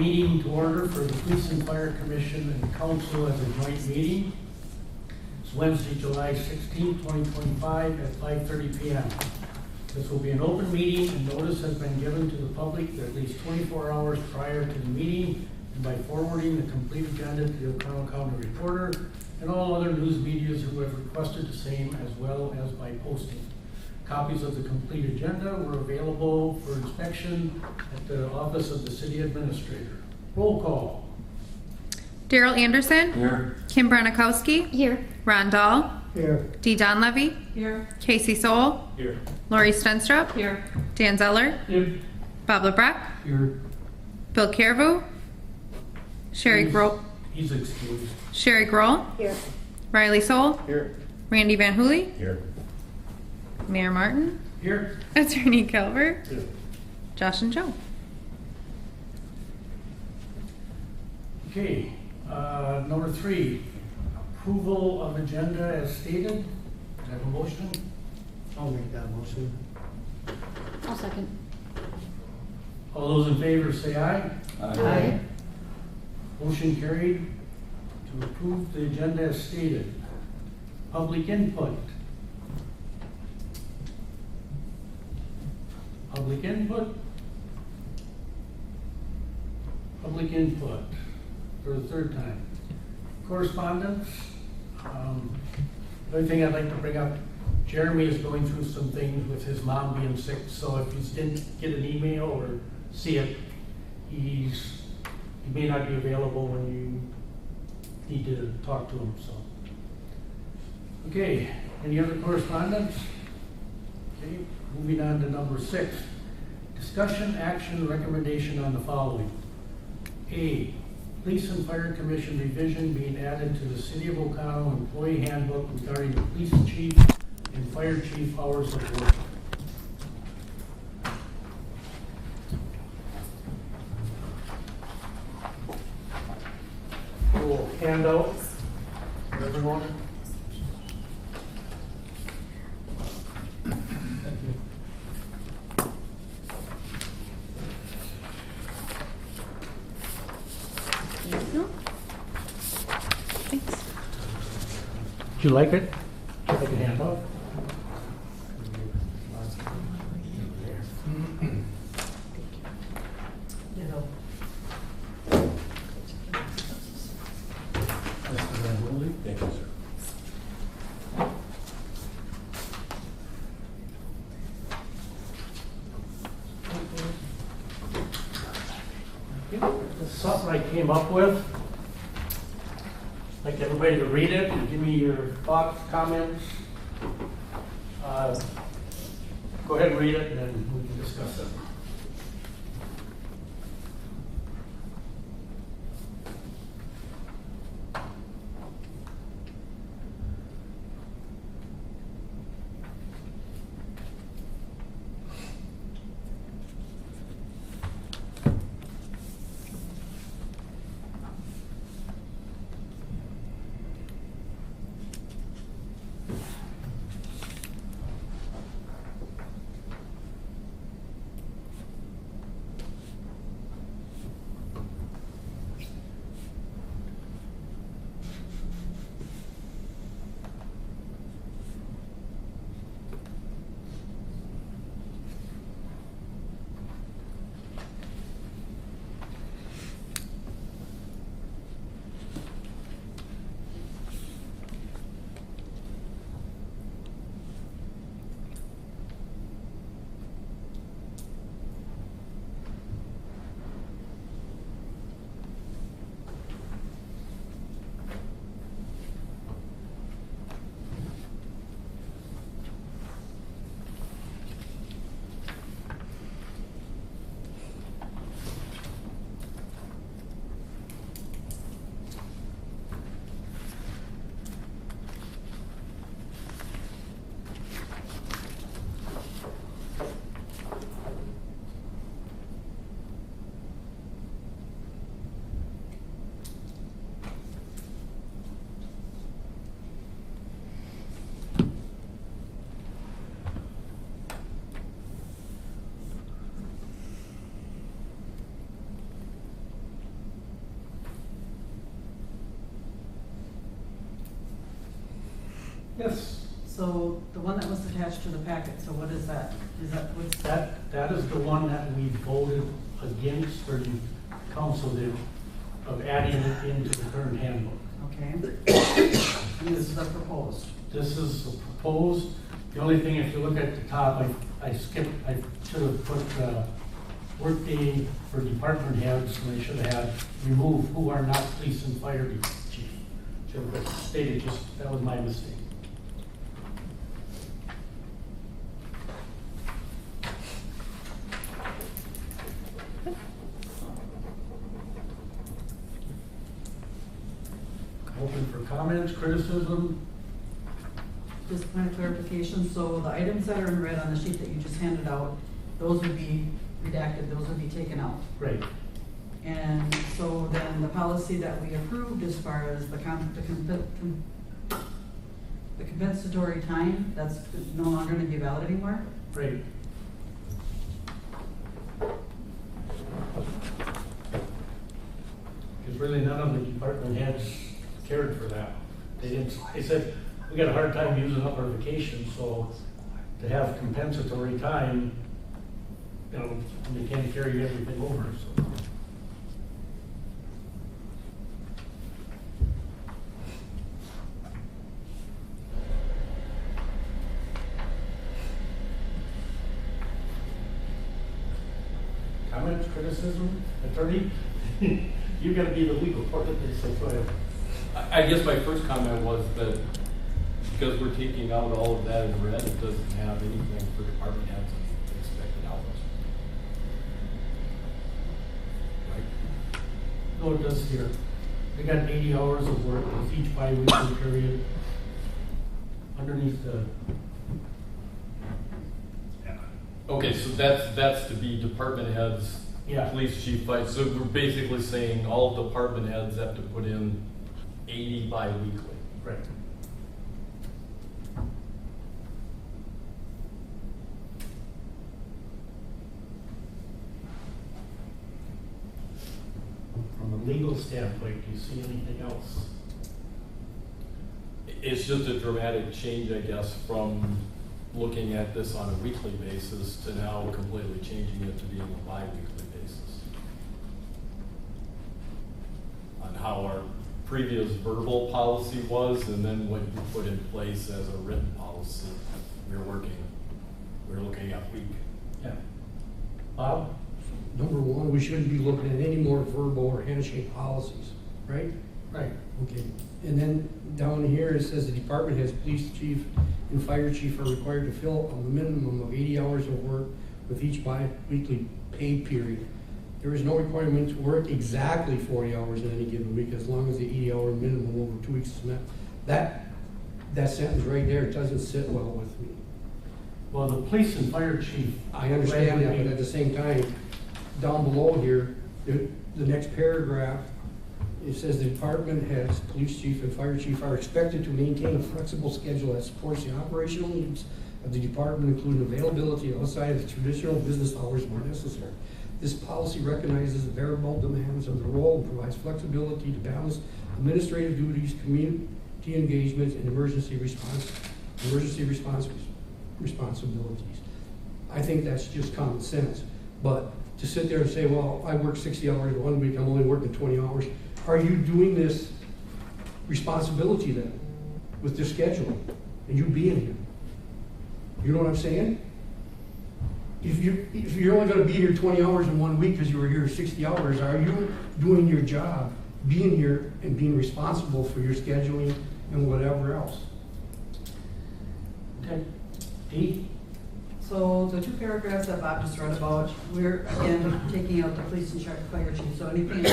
meeting to order for the Police and Fire Commission and Council as a joint meeting. It's Wednesday, July 16, 2025 at 5:30 p.m. This will be an open meeting and notice has been given to the public at least 24 hours prior to the meeting and by forwarding the complete agenda to the O'Connell County Reporter and all other news medias who have requested the same, as well as by posting. Copies of the complete agenda were available for inspection at the office of the city administrator. Roll call. Daryl Anderson. Here. Kim Branikowski. Here. Ron Dahl. Here. Dee Donlevy. Here. Casey Soul. Here. Lori Stenstrup. Here. Dan Zeller. Here. Bob LeBrecq. Here. Bill Carvu. Sherry Grohl. He's excused. Sherry Grohl. Here. Riley Soul. Here. Randy Van Hooley. Here. Mayor Martin. Here. Attorney Calvert. Here. Josh and Joe. Okay, number 3, approval of agenda as stated. Do I have a motion? I'll make that motion. I'll second. All those in favor say aye. Aye. Motion carried to approve the agenda as stated. Public input. Public input. Public input for the third time. Correspondence. The only thing I'd like to bring up, Jeremy is going through some things with his mom being sick, so if you didn't get an email or see it, he may not be available when you need to talk to him, so. Okay, any other correspondence? Okay, moving on to number 6. Discussion, action, recommendation on the following. A, Police and Fire Commission revision being added to the City of O'Connell Employee Handbook regarding the police chief and fire chief hours of work. Little handout for everyone. Thanks. Did you like it? Like a handout? You know. Mr. Van Hooley? Thank you, sir. This is something I came up with. I'd like everybody to read it and give me your thoughts, comments. Go ahead and read it and then we can discuss it. Yes, So the one that was attached to the packet, so what is that? Is that, what's that? that is the one that we voted against, or the council did, of adding it into the current handbook. Okay. And this is a proposed. This is the proposed. The only thing, if you look at the top, I skipped, I should have put workday for department heads, and I should have had remove who are not police and fire chief. Should have stated just, that was my mistake. Open for comments, criticism. Just point of clarification, so the items that are in red on the sheet that you just handed out, those would be redacted, those would be taken out. Right. And so then the policy that we approved as far as the compensatory time, that's no longer gonna be valid anymore? Right. Because really none of the department heads cared for that. They didn't, they said, we got a hard time using up our vacation, so to have compensatory time, you know, they can't carry everything over, so. Comments, criticism, attorney? You gotta be the legal part of this, so go ahead. I guess my first comment was that because we're taking out all of that in red, it doesn't have anything for department heads and expected hours. Right? No, it does here. They got 80 hours of work with each bi-weekly period. Underneath the, Okay, so that's to be department heads, Yeah. police chief, fire. So we're basically saying all department heads have to put in 80 bi-weekly. right. From a legal standpoint, do you see anything else? It's just a dramatic change, I guess, from looking at this on a weekly basis to now completely changing it to being a bi-weekly basis. On how our previous verbal policy was, and then what you put in place as a written policy, we're looking at week. Yeah. Bob? Number one, we shouldn't be looking at any more verbal or handshake policies, right? Right. Okay, and then down here, it says the department heads, police chief and fire chief are required to fill a minimum of 80 hours of work with each bi-weekly pay period. There is no requirement to work exactly 40 hours in any given week, as long as the 80-hour minimum over 2 weeks is met. That sentence right there doesn't sit well with me. Well, the police and fire chief. I understand that, but at the same time, down below here, the next paragraph, it says the department heads, police chief and fire chief are expected to maintain a flexible schedule that supports the operational needs of the department, including availability outside of the traditional business hours where necessary. This policy recognizes the variable demands of the role and provides flexibility to balance administrative duties, community engagement, and emergency responsibilities. I think that's just common sense. But to sit there and say, well, I work 60 hours 1 week, I'm only working 20 hours. Are you doing this responsibility then with the schedule and you being here? You know what I'm saying? If you're only gonna be here 20 hours in 1 week because you were here 60 hours, are you doing your job, being here and being responsible for your scheduling and whatever else? Okay. Dee? So the two paragraphs that Bob just read about, we're again taking out the police and fire chief, so anything,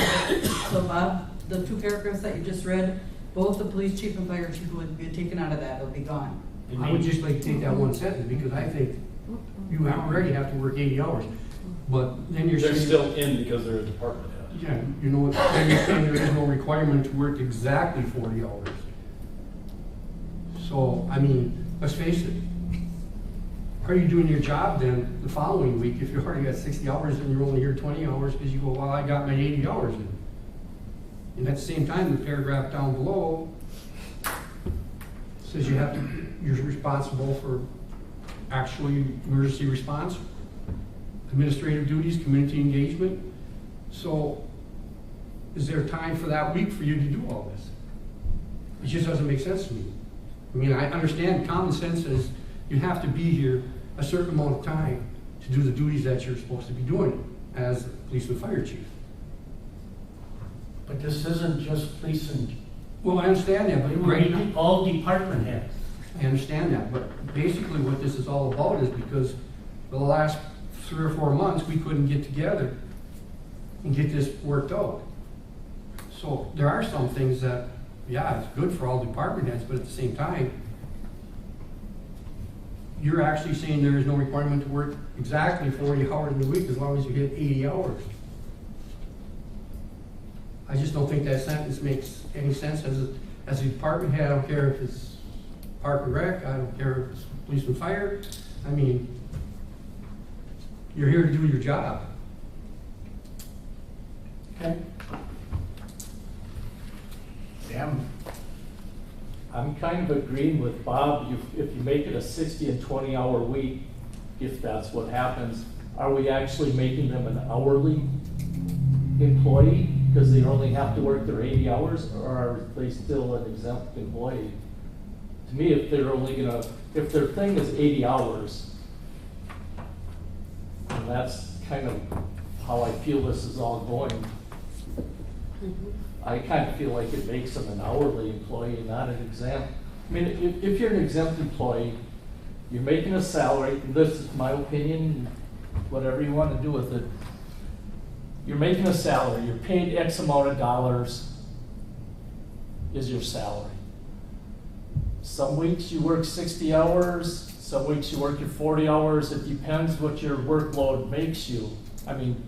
so Bob, the two paragraphs that you just read, both the police chief and fire chief would be taken out of that, it'll be gone. I would just like to take that one sentence because I think you already have to work 80 hours. But then you're They're saying. still in because they're a department head. Yeah, you know what, then you're saying there is no requirement to work exactly 40 hours. So, I mean, let's face it. Are you doing your job then the following week if you already got 60 hours and you're only here 20 hours because you go, well, I got my 80 hours in. And at the same time, the paragraph down below says you're responsible for actually emergency response, administrative duties, community engagement. So is there time for that week for you to do all this? It just doesn't make sense to me. I mean, I understand common sense is you have to be here a certain amount of time to do the duties that you're supposed to be doing as police and fire chief. But this isn't just police and, Well, I understand that, but right, all department heads. I understand that, but basically what this is all about is because for the last 3 or 4 months, we couldn't get together and get this worked out. So there are some things that, yeah, it's good for all department heads, but at the same time, you're actually saying there is no requirement to work exactly 40 hours in a week as long as you hit 80 hours. I just don't think that sentence makes any sense as a department head. I don't care if it's Park and Rec, I don't care if it's police and fire. I mean, you're here to do your job. Okay. Sam, I'm kind of agreeing with Bob. If you make it a 60 and 20-hour week, if that's what happens, are we actually making them an hourly employee because they only have to work their 80 hours, or are they still an exempt employee? To me, if they're only gonna, if their thing is 80 hours, and that's kind of how I feel this is all going. I kind of feel like it makes them an hourly employee, not an exempt. I mean, if you're an exempt employee, you're making a salary, and this is my opinion, whatever you want to do with it. You're making a salary, you're paid X amount of dollars is your salary. Some weeks you work 60 hours, some weeks you work your 40 hours, it depends what your workload makes you. I mean,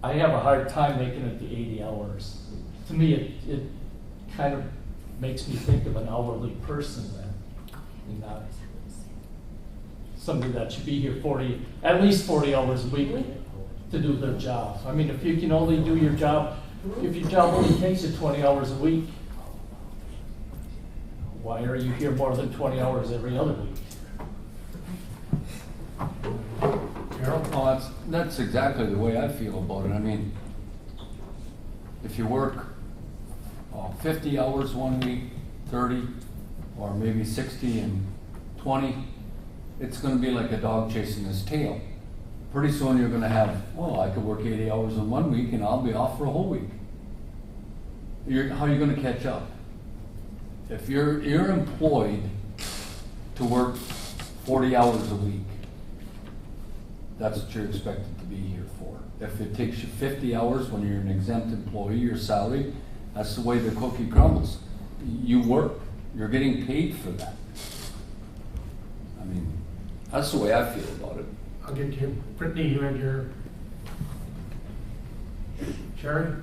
I have a hard time making it to 80 hours. To me, it kind of makes me think of an hourly person then, and not somebody that should be here at least 40 hours a week to do their job. I mean, if you can only do your job, if your job only takes you 20 hours a week, why are you here more than 20 hours every other week? Well, that's exactly the way I feel about it. I mean, if you work 50 hours one week, 30, or maybe 60 and 20, it's going to be like a dog chasing his tail. Pretty soon you're going to have, well, I could work 80 hours in 1 week and I'll be off for a whole week. How are you going to catch up? If you're employed to work 40 hours a week, that's what you're expected to be here for. If it takes you 50 hours when you're an exempt employee, your salary, that's the way the cookie crumbles. You work, you're getting paid for that. I mean, that's the way I feel about it. I'll get to you. Brittany, you had your, Sherry?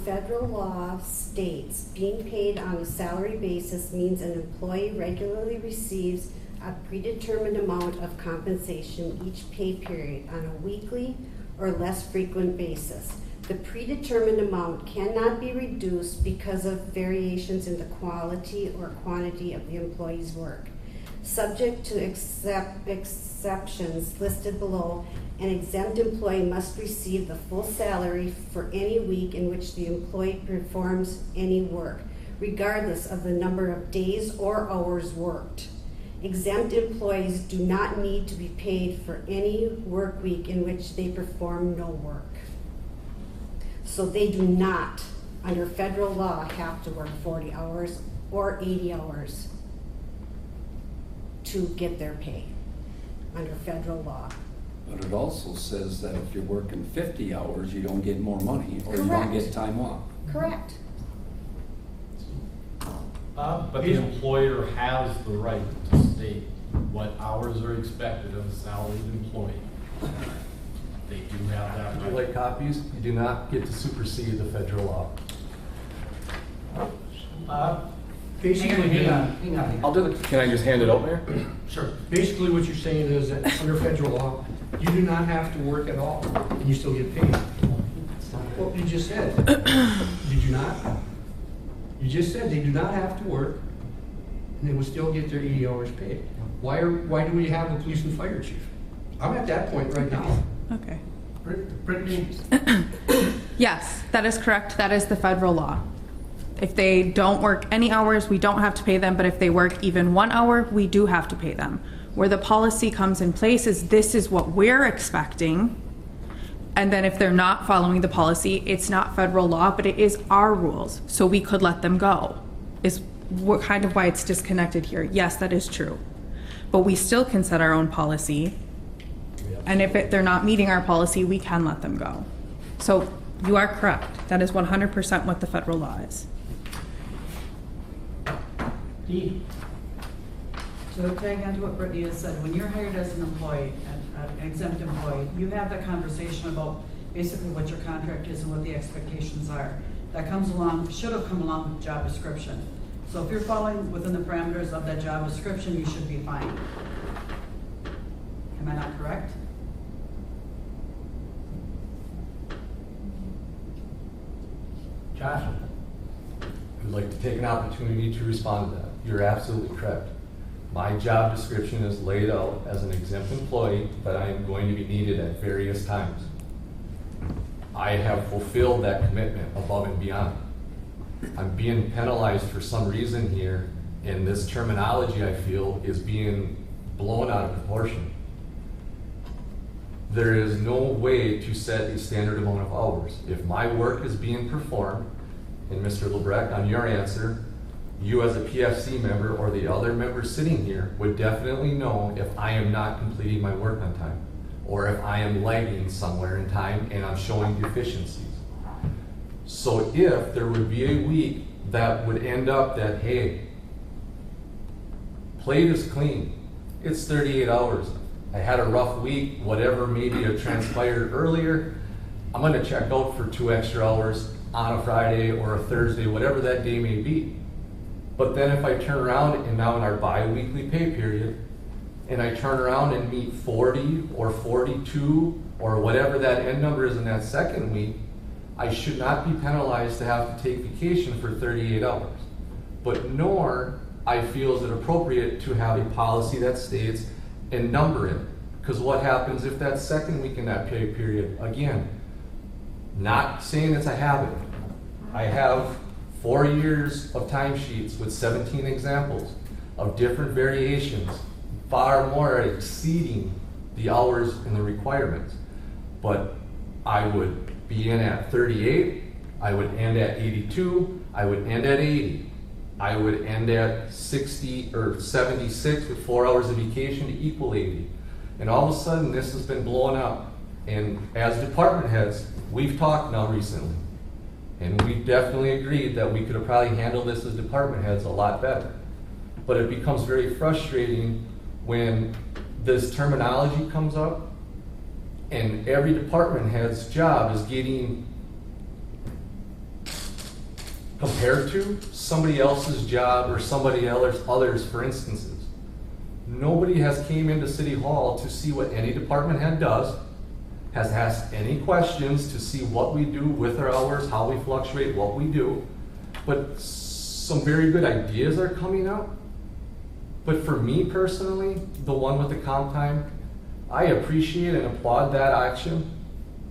Federal law states being paid on a salary basis means an employee regularly receives a predetermined amount of compensation each pay period on a weekly or less frequent basis. The predetermined amount cannot be reduced because of variations in the quality or quantity of the employee's work. Subject to exceptions listed below, an exempt employee must receive the full salary for any week in which the employee performs any work, regardless of the number of days or hours worked. Exempt employees do not need to be paid for any work week in which they perform no work. So they do not, under federal law, have to work 40 hours or 80 hours to get their pay under federal law. But it also says that if you're working 50 hours, you don't get more money or you don't Correct. get time off. Correct. But the employer has the right to state what hours are expected of a salaried employee. They do have that Would you right. like copies? You do not get to supersede the federal law. Basically, Hang on. I'll do the, can I just hand it out, Mayor? Sure. basically what you're saying is that under federal law, you do not have to work at all and you still get paid. Well, you just said, did you not? You just said they do not have to work, and they will still get their 80 hours paid. Why do we have a police and fire chief? I'm at that point right now. Okay. Brittany, Yes, that is correct. That is the federal law. If they don't work any hours, we don't have to pay them, but if they work even 1 hour, we do have to pay them. Where the policy comes in place is this is what we're expecting, and then if they're not following the policy, it's not federal law, but it is our rules, so we could let them go, is what kind of why it's disconnected here. Yes, that is true. But we still can set our own policy, and if they're not meeting our policy, we can let them go. So you are correct. That is 100% what the federal law is. Dee, To tag on to what Brittany has said, when you're hired as an employee, an exempt employee, you have that conversation about basically what your contract is and what the expectations are. That comes along, should have come along with job description. So if you're falling within the parameters of that job description, you should be fine. Am I not correct? Josh, I would like to take an opportunity to respond to that. You're absolutely correct. My job description is laid out as an exempt employee, but I am going to be needed at various times. I have fulfilled that commitment above and beyond. I'm being penalized for some reason here, and this terminology, I feel, is being blown out of proportion. There is no way to set a standard amount of hours. If my work is being performed, and Mr. Lebrecht, on your answer, you as a PFC member or the other members sitting here would definitely know if I am not completing my work on time, or if I am lagging somewhere in time and I'm showing deficiencies. So if there would be a week that would end up that, hey, plate is clean, it's 38 hours, I had a rough week, whatever maybe it transpired earlier, I'm gonna check out for 2 extra hours on a Friday or a Thursday, whatever that day may be. But then if I turn around and now in our bi-weekly pay period, and I turn around and meet 40 or 42 or whatever that end number is in that second week, I should not be penalized to have to take vacation for 38 hours. But nor I feel is it appropriate to have a policy that states and number it. Because what happens if that second week in that pay period, again, not saying it's a habit. I have 4 years of timesheets with 17 examples of different variations, far more exceeding the hours and the requirements. But I would be in at 38, I would end at 82, I would end at 80. I would end at 60 or 76 with 4 hours of vacation to equal 80. And all of a sudden this has been blowing up. And as department heads, we've talked now recently. And we definitely agreed that we could have probably handled this as department heads a lot better. But it becomes very frustrating when this terminology comes up and every department head's job is getting compared to somebody else's job or somebody others for instances. Nobody has came into City Hall to see what any department head does, has asked any questions to see what we do with our hours, how we fluctuate, what we do. But some very good ideas are coming up. But for me personally, the one with the comp time, I appreciate and applaud that action.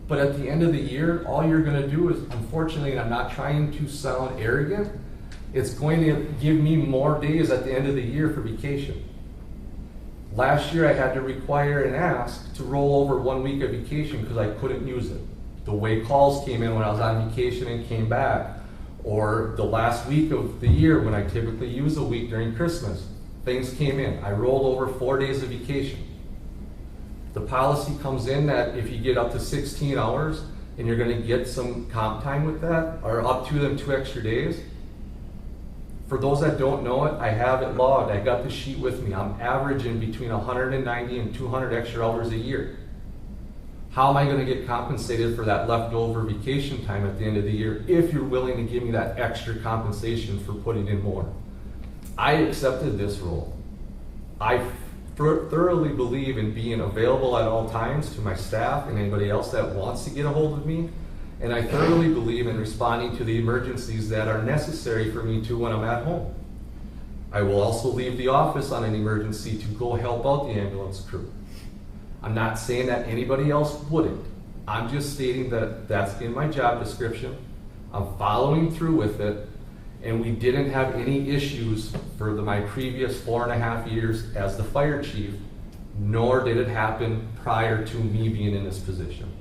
But at the end of the year, all you're gonna do is, unfortunately, and I'm not trying to sound arrogant, it's going to give me more days at the end of the year for vacation. Last year I had to require and ask to roll over 1 week of vacation because I couldn't use it. The way calls came in when I was on vacation and came back, or the last week of the year when I typically use a week during Christmas, things came in. I rolled over 4 days of vacation. The policy comes in that if you get up to 16 hours and you're gonna get some comp time with that, or up to them 2 extra days. For those that don't know it, I have it logged. I got the sheet with me. I'm averaging between 190 and 200 extra hours a year. How am I gonna get compensated for that leftover vacation time at the end of the year if you're willing to give me that extra compensation for putting in more? I accepted this role. I thoroughly believe in being available at all times to my staff and anybody else that wants to get a hold of me. And I thoroughly believe in responding to the emergencies that are necessary for me to when I'm at home. I will also leave the office on an emergency to go help out the ambulance crew. I'm not saying that anybody else wouldn't. I'm just stating that that's in my job description. I'm following through with it, and we didn't have any issues for my previous 4.5 years as the fire chief, nor did it happen prior to me being in this position.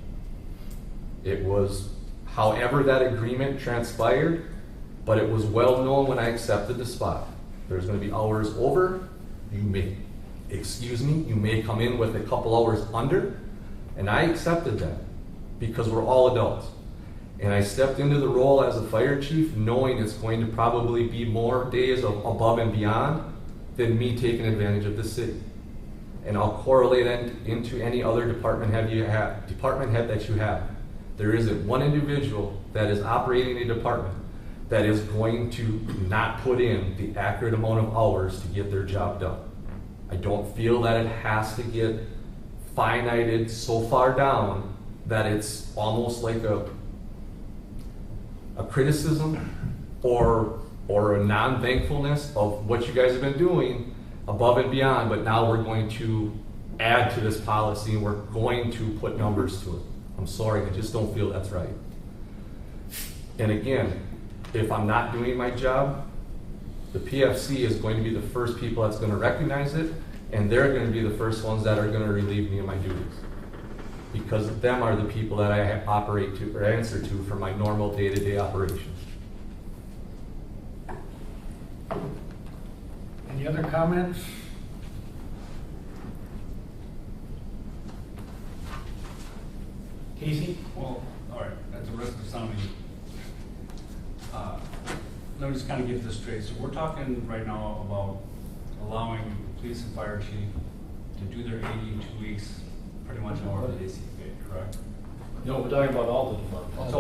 It was however that agreement transpired, but it was well known when I accepted the spot. There's gonna be hours over, you may come in with a couple hours under, and I accepted that because we're all adults. And I stepped into the role as a fire chief knowing it's going to probably be more days of above and beyond than me taking advantage of the city. And I'll correlate it into any other department head that you have. There isn't one individual that is operating a department that is going to not put in the accurate amount of hours to get their job done. I don't feel that it has to get finited so far down that it's almost like a criticism or a non-thankfulness of what you guys have been doing above and beyond, but now we're going to add to this policy and we're going to put numbers to it. I'm sorry, I just don't feel that's right. And again, if I'm not doing my job, the PFC is going to be the first people that's going to recognize it, and they're going to be the first ones that are going to relieve me of my duties. Because them are the people that I operate to or answer to for my normal day-to-day operations. Any other comments? Casey? Well, all right, at the risk of sounding, let me just kind of get this straight. So we're talking right now about allowing the police and fire chief to do their 82 weeks pretty much however they see fit, correct? No, we're talking about all the departments. So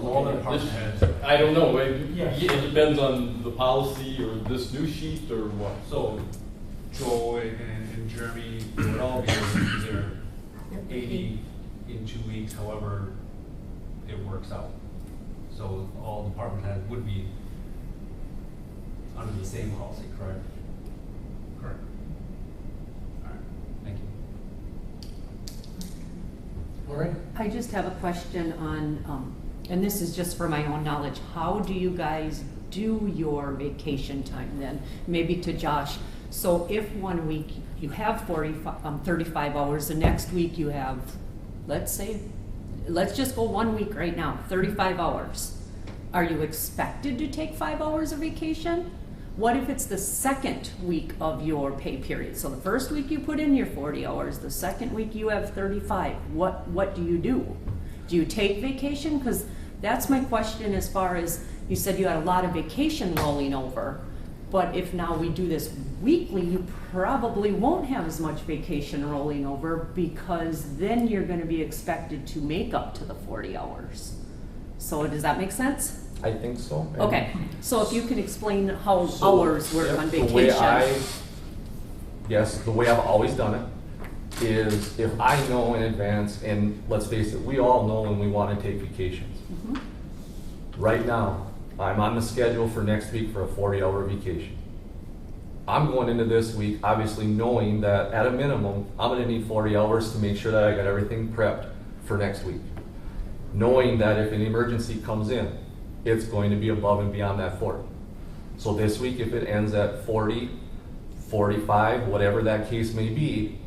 all the department heads. I don't know, it Yes. depends on the policy or this new sheet or what. So Joe and Jeremy would all be able to do their 80 in 2 weeks, however it works out. So all department heads would be under the same policy, correct? Correct. All right, thank you. Lori? I just have a question on, and this is just for my own knowledge, how do you guys do your vacation time then? Maybe to Josh. So if 1 week you have 35 hours, the next week you have, let's just go 1 week right now, 35 hours. Are you expected to take 5 hours of vacation? What if it's the second week of your pay period? So the first week you put in your 40 hours, the second week you have 35. What do you do? Do you take vacation? Because that's my question as far as, you said you had a lot of vacation rolling over, but if now we do this weekly, you probably won't have as much vacation rolling over because then you're going to be expected to make up to the 40 hours. So does that make sense? I think so. And Okay, so if you can explain how so, hours work yep, on the way vacation. the way I've always done it is if I know in advance, and let's face it, we all know when we want to take vacations. Mhm. Right now, I'm on the schedule for next week for a 40-hour vacation. I'm going into this week obviously knowing that at a minimum, I'm going to need 40 hours to make sure that I got everything prepped for next week. Knowing that if an emergency comes in, it's going to be above and beyond that 40. So this week, if it ends at 40, 45, whatever that case may be,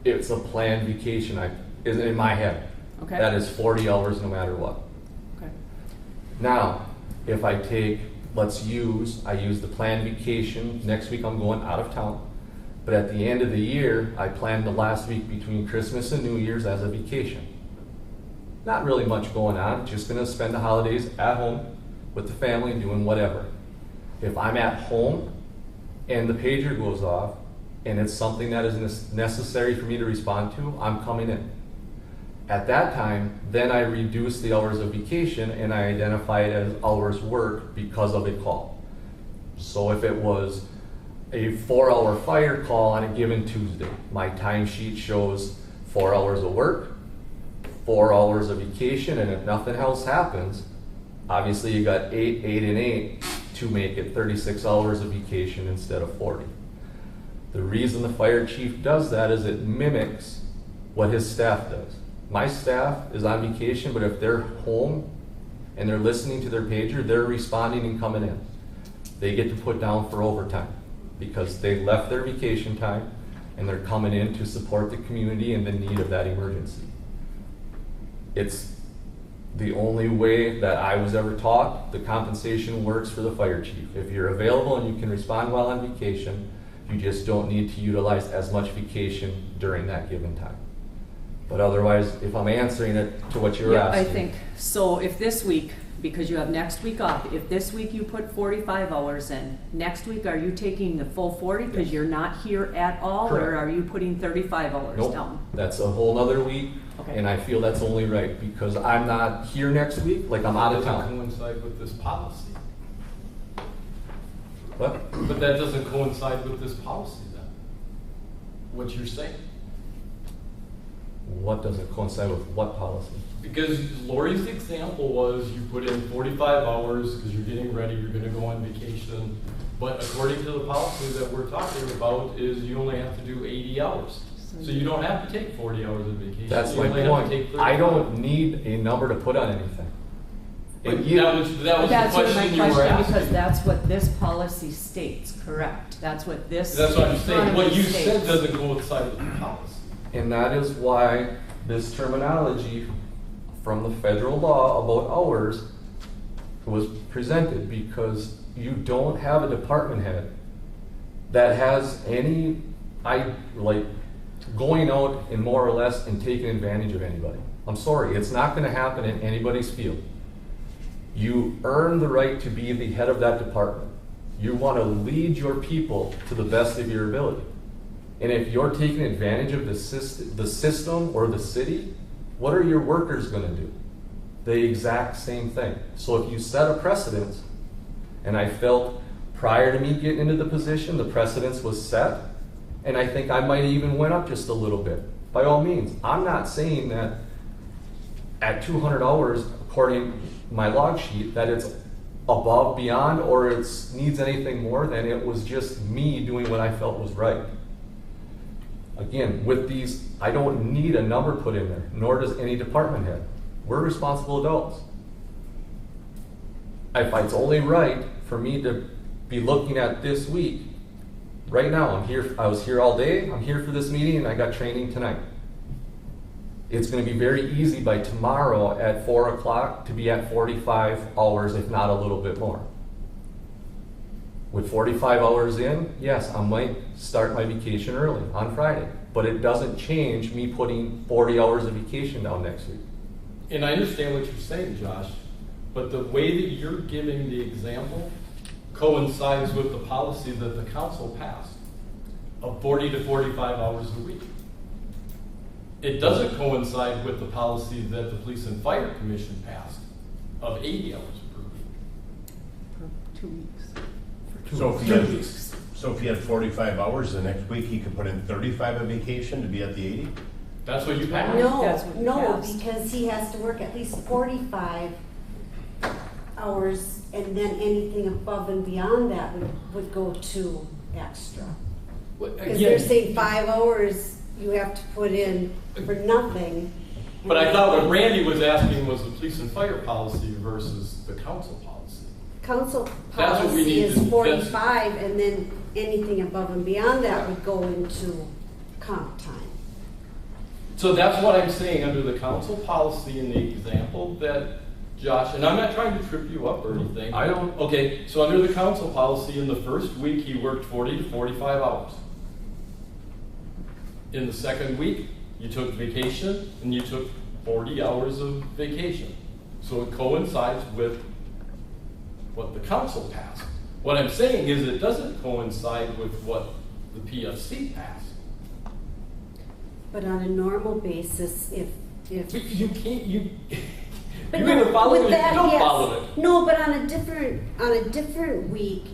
it's a planned vacation in my head. Okay. That is 40 hours no matter what. Okay. Now, if I take, I use the planned vacation, next week I'm going out of town, but at the end of the year, I plan the last week between Christmas and New Year's as a vacation. Not really much going on, just gonna spend the holidays at home with the family doing whatever. If I'm at home and the pager goes off and it's something that is necessary for me to respond to, I'm coming in. At that time, then I reduce the hours of vacation and I identify it as hours worked because of a call. So if it was a 4-hour fire call on a given Tuesday, my timesheet shows 4 hours of work, 4 hours of vacation, and if nothing else happens, obviously you got 8, 8, and 8 to make it 36 hours of vacation instead of 40. The reason the fire chief does that is it mimics what his staff does. My staff is on vacation, but if they're home and they're listening to their pager, they're responding and coming in. They get to put down for overtime because they left their vacation time and they're coming in to support the community in the need of that emergency. It's the only way that I was ever taught the compensation works for the fire chief. If you're available and you can respond while on vacation, you just don't need to utilize as much vacation during that given time. But otherwise, if I'm answering it to what you're Yeah, asking. I think, so if this week, because you have next week off, if this week you put 45 hours in, next week are you taking the full 40 because Yes. you're not here at all? Correct. Or are you putting 35 hours Nope, down? that's a whole nother week, Okay. and I feel that's only right because I'm not here next week, like I'm out of That town. doesn't coincide with this policy. What? But that doesn't coincide with this policy then, what you're saying. What doesn't coincide with what policy? Because Lori's example was you put in 45 hours because you're getting ready, you're gonna go on vacation. But according to the policy that we're talking about is you only have to do 80 hours. So you don't have to take 40 hours of vacation. That's You my only have to point. take I 35. don't need a number to put on anything. But And you- that was the That's what my question you were question, because asking. that's what this policy states, correct? That's what this. That's what I'm saying. What you states. said doesn't coincide with the policy. And that is why this terminology from the federal law about hours was presented, because you don't have a department head that has any, going out and more or less and taking advantage of anybody. I'm sorry, it's not gonna happen in anybody's field. You earn the right to be the head of that department. You wanna lead your people to the best of your ability. And if you're taking advantage of the system or the city, what are your workers gonna do? The exact same thing. So if you set a precedence, and I felt prior to me getting into the position, the precedence was set, and I think I might even went up just a little bit. By all means, I'm not saying that at 200 hours, according to my log sheet, that it's above, beyond, or it needs anything more than it was just me doing what I felt was right. Again, with these, I don't need a number put in there, nor does any department head. We're responsible adults. If it's only right for me to be looking at this week, right now, I was here all day, I'm here for this meeting, and I got training tonight. It's gonna be very easy by tomorrow at 4 o'clock to be at 45 hours, if not a little bit more. With 45 hours in, yes, I might start my vacation early on Friday, but it doesn't change me putting 40 hours of vacation down next week. And I understand what you're saying, Josh, but the way that you're giving the example coincides with the policy that the council passed of 40 to 45 hours a week. It doesn't coincide with the policy that the Police and Fire Commission passed of 80 hours per week. For 2 weeks. So if he had 45 hours, the next week he could put in 35 of vacation to be at the 80? That's what you passed. That's what you No, passed. because he has to work at least 45 hours, and then anything above and beyond that would go to extra. Because they're saying 5 hours you have to put in for nothing. But I thought what Randy was asking was the police and fire policy versus the council policy. Council That's what we policy need is to- 45, and then anything above and beyond that would go into comp time. So that's what I'm saying under the council policy in the example that Josh, and I'm not trying to trip you up or anything. I don't. Okay, so under the council policy, in the first week, he worked 40 to 45 hours. In the second week, you took vacation and you took 40 hours of vacation. So it coincides with what the council passed. What I'm saying is it doesn't coincide with what the PFC passed. But on a normal basis, if You can't, you But either no, follow it or with you that, don't yes. follow it. No, but on a different week,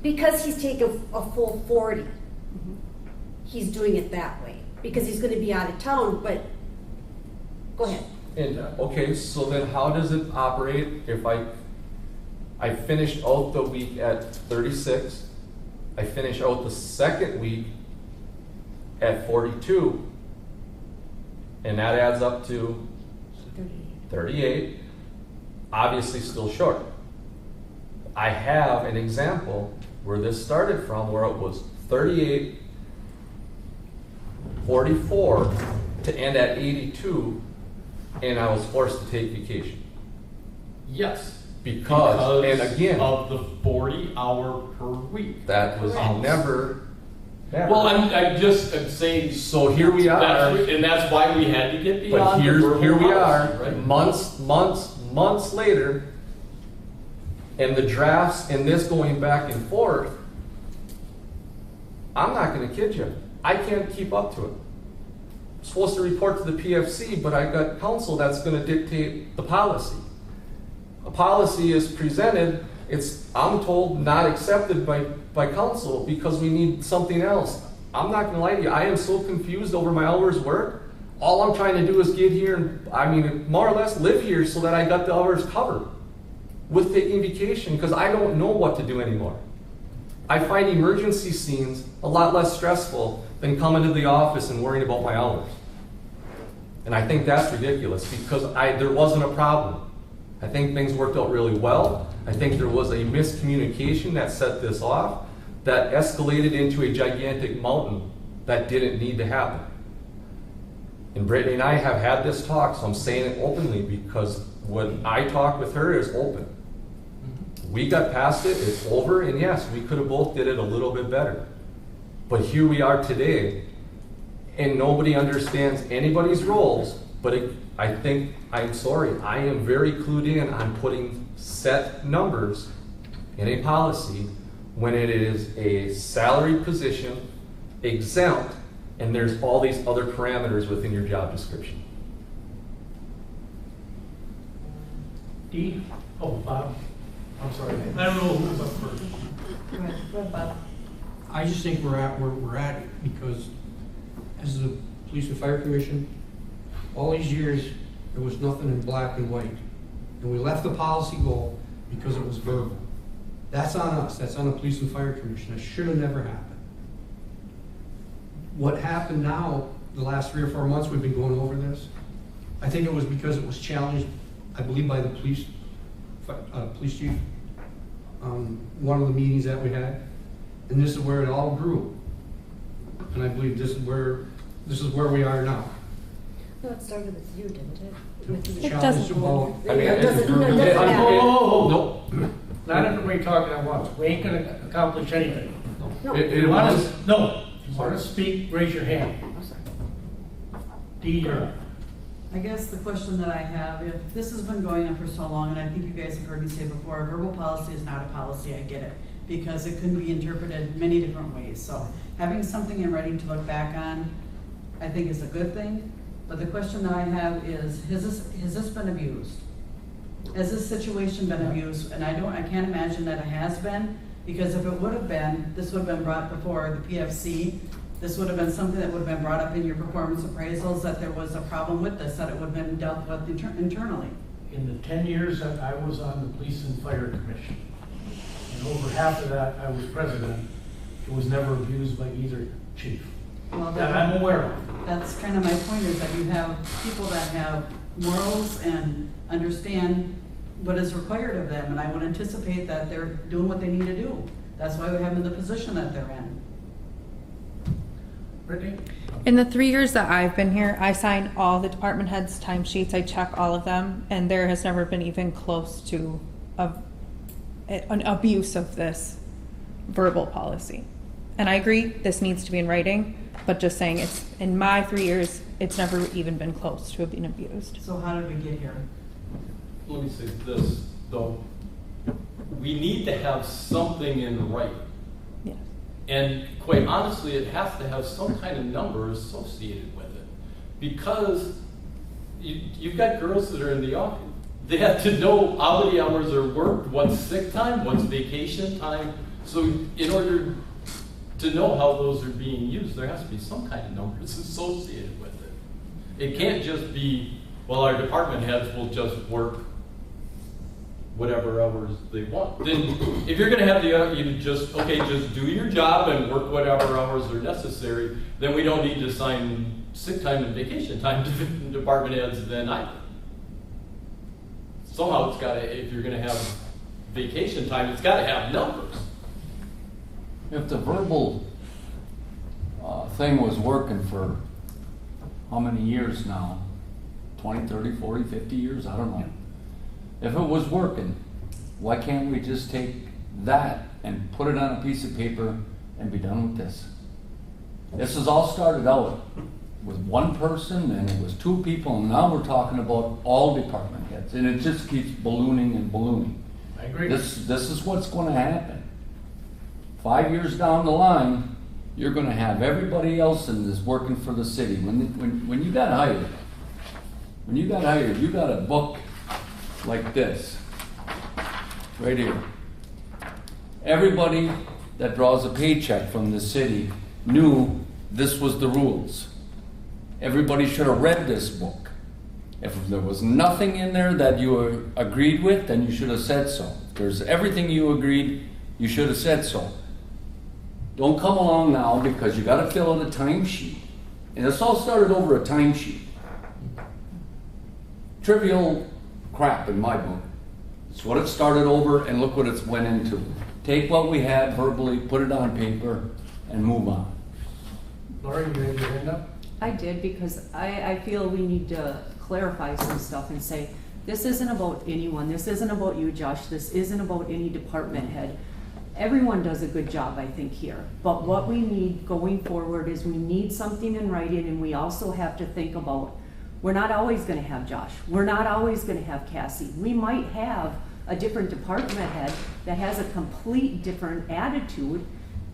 because he's taking a full 40, he's doing it that way, because he's gonna be out of town, but Go ahead. And, okay, so then how does it operate if I finished out the week at 36, I finish out the second week at 42, and that adds up to 38, obviously still short. I have an example where this started from, where it was 38, 44, to end at 82, and I was forced to take vacation. Yes. Because, and again, of the 40-hour per week. that was Correct. never. Well, I'm saying. So here we are. And that's why we had to get But beyond the verbal here we policy, are, right? months later, and the drafts and this going back and forth. I'm not gonna kid you, I can't keep up to it. I'm supposed to report to the PFC, but I got counsel that's gonna dictate the policy. A policy is presented, I'm told, not accepted by council because we need something else. I'm not gonna lie to you, I am so confused over my hours work. All I'm trying to do is get here and, more or less live here so that I got the hours covered with taking vacation, because I don't know what to do anymore. I find emergency scenes a lot less stressful than coming to the office and worrying about my hours. And I think that's ridiculous, because there wasn't a problem. I think things worked out really well. I think there was a miscommunication that set this off, that escalated into a gigantic mountain that didn't need to happen. And Brittany and I have had this talk, so I'm saying it openly, because when I talk with her, it's open. We got past it, it's over, and yes, we could have both did it a little bit better. But here we are today, and nobody understands anybody's roles, but I think, I'm sorry, I am very clued in on putting set numbers in a policy when it is a salaried position, exempt, and there's all these other parameters within your job description. Dee? Oh, Bob. I'm sorry. I don't know who's up first. Go ahead, Bob. I just think we're at where we're at because as the Police and Fire Commission, all these years, there was nothing in black and white. And we left the policy goal because it was verbal. That's on us, that's on the Police and Fire Commission. That should have never happened. What happened now, the last 3 or 4 months we've been going over this, I think it was because it was challenged, I believe, by the police chief, one of the meetings that we had. And this is where it all grew. And I believe this is where we are now. No, it started with you, didn't it? With the It challenge doesn't. about- I mean, It doesn't matter. Oh, not everybody talking at once. We ain't gonna accomplish anything. No. It was. No, if you want to speak, raise your hand. Dee, you're up. I guess the question that I have, if this has been going on for so long, and I think you guys have heard me say before, verbal policy is not a policy, I get it, because it can be interpreted many different ways. So having something in writing to look back on, I think is a good thing. But the question that I have is, has this been abused? Has this situation been abused? And I can't imagine that it has been, because if it would have been, this would have been brought before the PFC. This would have been something that would have been brought up in your performance appraisals, that there was a problem with this, that it would have been dealt with internally. In the 10 years that I was on the Police and Fire Commission, and over half of that I was president, it was never abused by either chief. Well, That I'm aware of. That's kind of my point, is that you have people that have morals and understand what is required of them, and I would anticipate that they're doing what they need to do. That's why we have them in the position that they're in. Brittany? In the 3 years that I've been here, I sign all the department heads' timesheets. I check all of them, and there has never been even close to an abuse of this verbal policy. And I agree, this needs to be in writing, but just saying, it's in my 3 years, it's never even been close to being abused. So how did we get here? Let me say this, though. We need to have something in writing. Yes. And quite honestly, it has to have some kind of number associated with it. Because you've got girls that are in the office. They have to know how many hours are worked, what's sick time, what's vacation time. So in order to know how those are being used, there has to be some kind of numbers associated with it. It can't just be well, our department heads will just work whatever hours they want. Then, if you're gonna have you just do your job and work whatever hours are necessary, then we don't need to assign sick time and vacation time to department heads then either. Somehow it's gotta, if you're gonna have vacation time, it's gotta have numbers. If the verbal thing was working for how many years now? 20, 30, 40, 50 years? I don't know. If it was working, why can't we just take that and put it on a piece of paper and be done with this? This has all started out with one person, and it was two people, and now we're talking about all department heads, and it just keeps ballooning and ballooning. I agree. This is what's gonna happen. 5 years down the line, you're gonna have everybody else in this working for the city. When you got hired, you got a book like this, right here. Everybody that draws a paycheck from the city knew this was the rules. Everybody should have read this book. If there was nothing in there that you agreed with, then you should have said so. If there's everything you agreed, you should have said so. Don't come along now because you got to fill out a timesheet. And this all started over a timesheet. Trivial crap in my book. It's what it started over, and look what it's went into. Take what we had verbally, put it on paper, and move on. Laura, you raised your hand up? I did, because I feel we need to clarify some stuff and say, this isn't about anyone, this isn't about you, Josh, this isn't about any department head. Everyone does a good job, I think, here. But what we need going forward is we need something in writing, and we also have to think about, we're not always gonna have Josh. We're not always gonna have Cassie. We might have a different department head that has a complete different attitude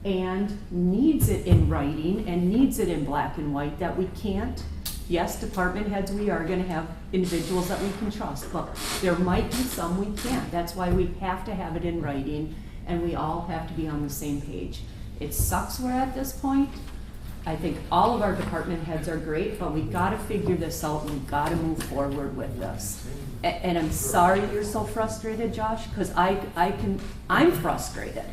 and needs it in writing and needs it in black and white, that we can't. Yes, department heads, we are gonna have individuals that we can trust, but there might be some we can't. That's why we have to have it in writing, and we all have to be on the same page. It sucks we're at this point. I think all of our department heads are great, but we gotta figure this out, and we gotta move forward with this. And I'm sorry you're so frustrated, Josh, because I'm frustrated.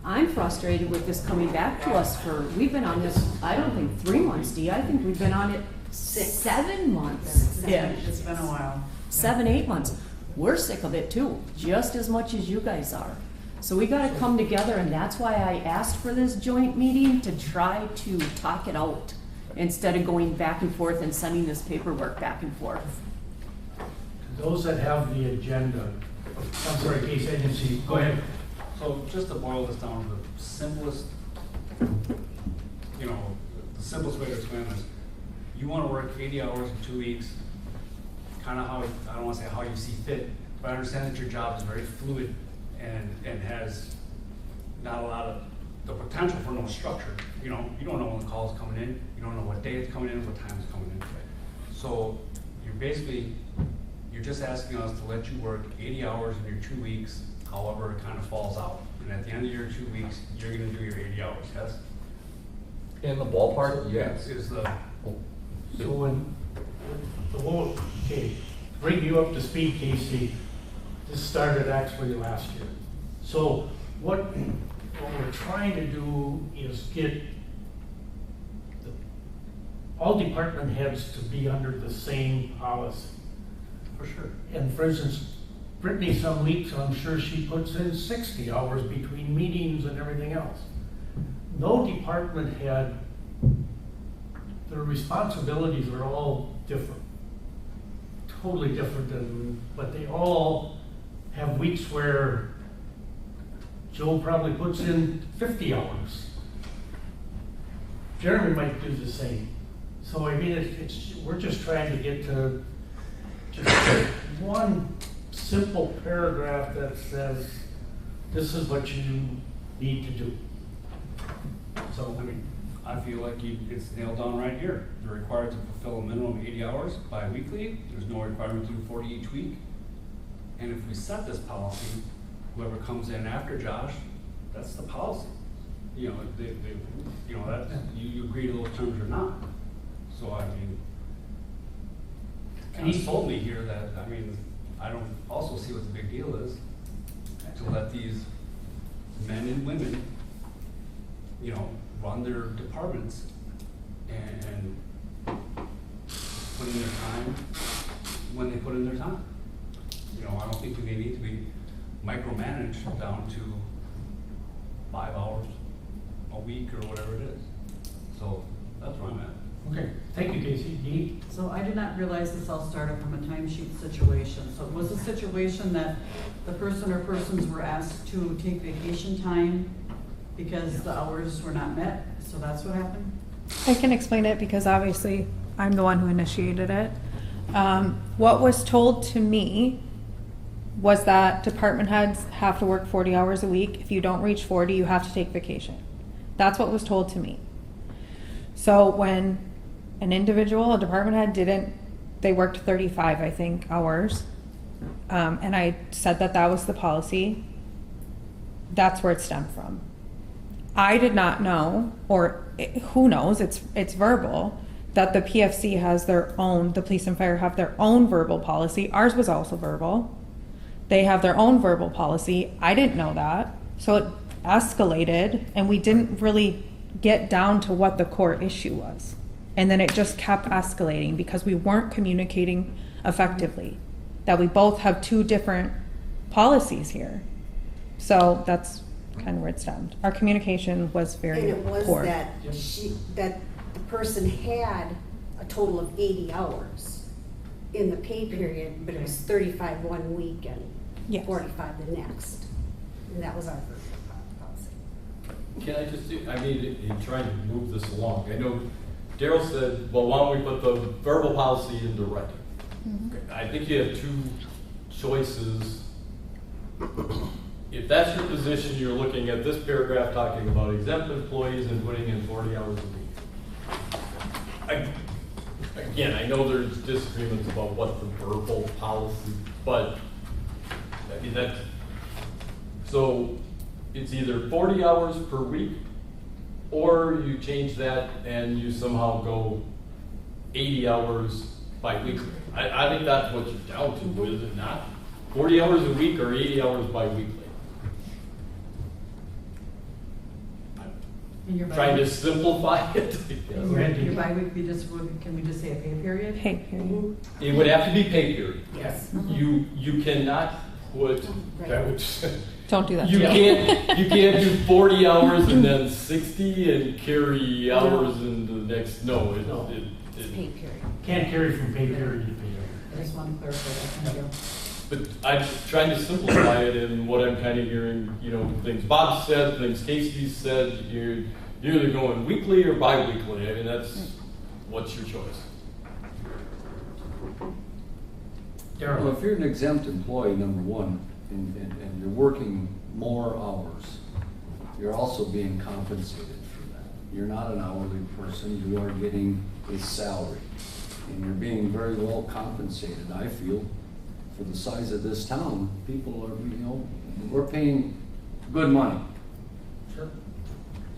I'm frustrated with this coming back to us we've been on this, I don't think 3 months, Dee, I think we've been on it 7 months. Yeah. It's been a while. 7, 8 months. We're sick of it too, just as much as you guys are. So we gotta come together, and that's why I asked for this joint meeting, to try to talk it out instead of going back and forth and sending this paperwork back and forth. Those that have the agenda, I'm sorry, case agency, go ahead. So just to boil this down to the simplest, the simplest way to explain this, you want to work 80 hours in 2 weeks, kind of how, I don't want to say how you see fit, but I understand that your job is very fluid and has not a lot of the potential for no structure. You don't know when the call is coming in, you don't know what day it's coming in, what time it's coming in. So you're just asking us to let you work 80 hours in your 2 weeks, however it kind of falls out. And at the end of your 2 weeks, you're going to do your 80 hours, yes? In the ballpark, yes. Is the, So when the whole, bring you up to speed, Casey, this started actually last year. So what we're trying to do is get all department heads to be under the same policy. for sure. And for instance, Brittany, some weeks, I'm sure she puts in 60 hours between meetings and everything else. No department head, their responsibilities are all different. Totally different, but they all have weeks where Joe probably puts in 50 hours. Jeremy might do the same. So I mean, we're just trying to get to just one simple paragraph that says, this is what you need to do. So, I mean, I feel like it's nailed down right here. You're required to fulfill a minimum of 80 hours bi-weekly. There's no requirement to do 40 each week. And if we set this policy, whoever comes in after Josh, that's the policy. You know, that you agree to those terms or not. So I mean, kind of told me here that, I mean, I don't also see what the big deal is to let these men and women, you know, run their departments and put in their time when they put in their time. You know, I don't think they need to be micromanaged down to 5 hours a week or whatever it is. So that's where I'm at. Okay, thank you, Casey. Dee? So I did not realize this all started from a timesheet situation. So it was a situation that the person or persons were asked to take vacation time because the hours were not met? So that's what happened? I can explain it because obviously I'm the one who initiated it. What was told to me was that department heads have to work 40 hours a week. If you don't reach 40, you have to take vacation. That's what was told to me. So when an individual, a department head didn't, they worked 35, I think, hours. And I said that that was the policy. That's where it stemmed from. I did not know, or who knows, it's verbal, that the PFC has their own, the police and fire have their own verbal policy. Ours was also verbal. They have their own verbal policy. I didn't know that. So it escalated and we didn't really get down to what the core issue was. And then it just kept escalating because we weren't communicating effectively. That we both have two different policies here. So that's kind of where it stemmed. Our communication was very And it was poor. that that the person had a total of 80 hours in the pay period, but it was 35 one week and Yes. 45 the next. And that was our first policy. Can I just do, I mean, in trying to move this along, I know Daryl said, well, why don't we put the verbal policy into writing? Mhm. I think you have two choices. If that's your position, you're looking at this paragraph talking about exempt employees and putting in 40 hours a week. Again, I know there's disagreements about what the verbal policy, but I mean, that's, so it's either 40 hours per week, or you change that and you somehow go 80 hours bi-weekly. I think that's what you're down to, is it not? 40 hours a week or 80 hours bi-weekly? And your Trying to bi-week- simplify it. and your bi-weekly, can we just say a pay period? Pay period. It would have to be pay period. Yes. You cannot put, that would, Don't do that. you to me. can't do 40 hours and then 60 and carry hours into the next, no, It's pay period. Can't carry from pay period to pay period. I just want to clarify that, thank you. But I'm trying to simplify it in what I'm kind of hearing, you know, things Bob said, things Casey said, you're either going weekly or bi-weekly. I mean, that's, what's your choice? Daryl? Well, if you're an exempt employee, number one, and you're working more hours, you're also being compensated for that. You're not an hourly person, you are getting a salary. And you're being very well compensated, I feel. For the size of this town, people are, you know, we're paying good money. Sure.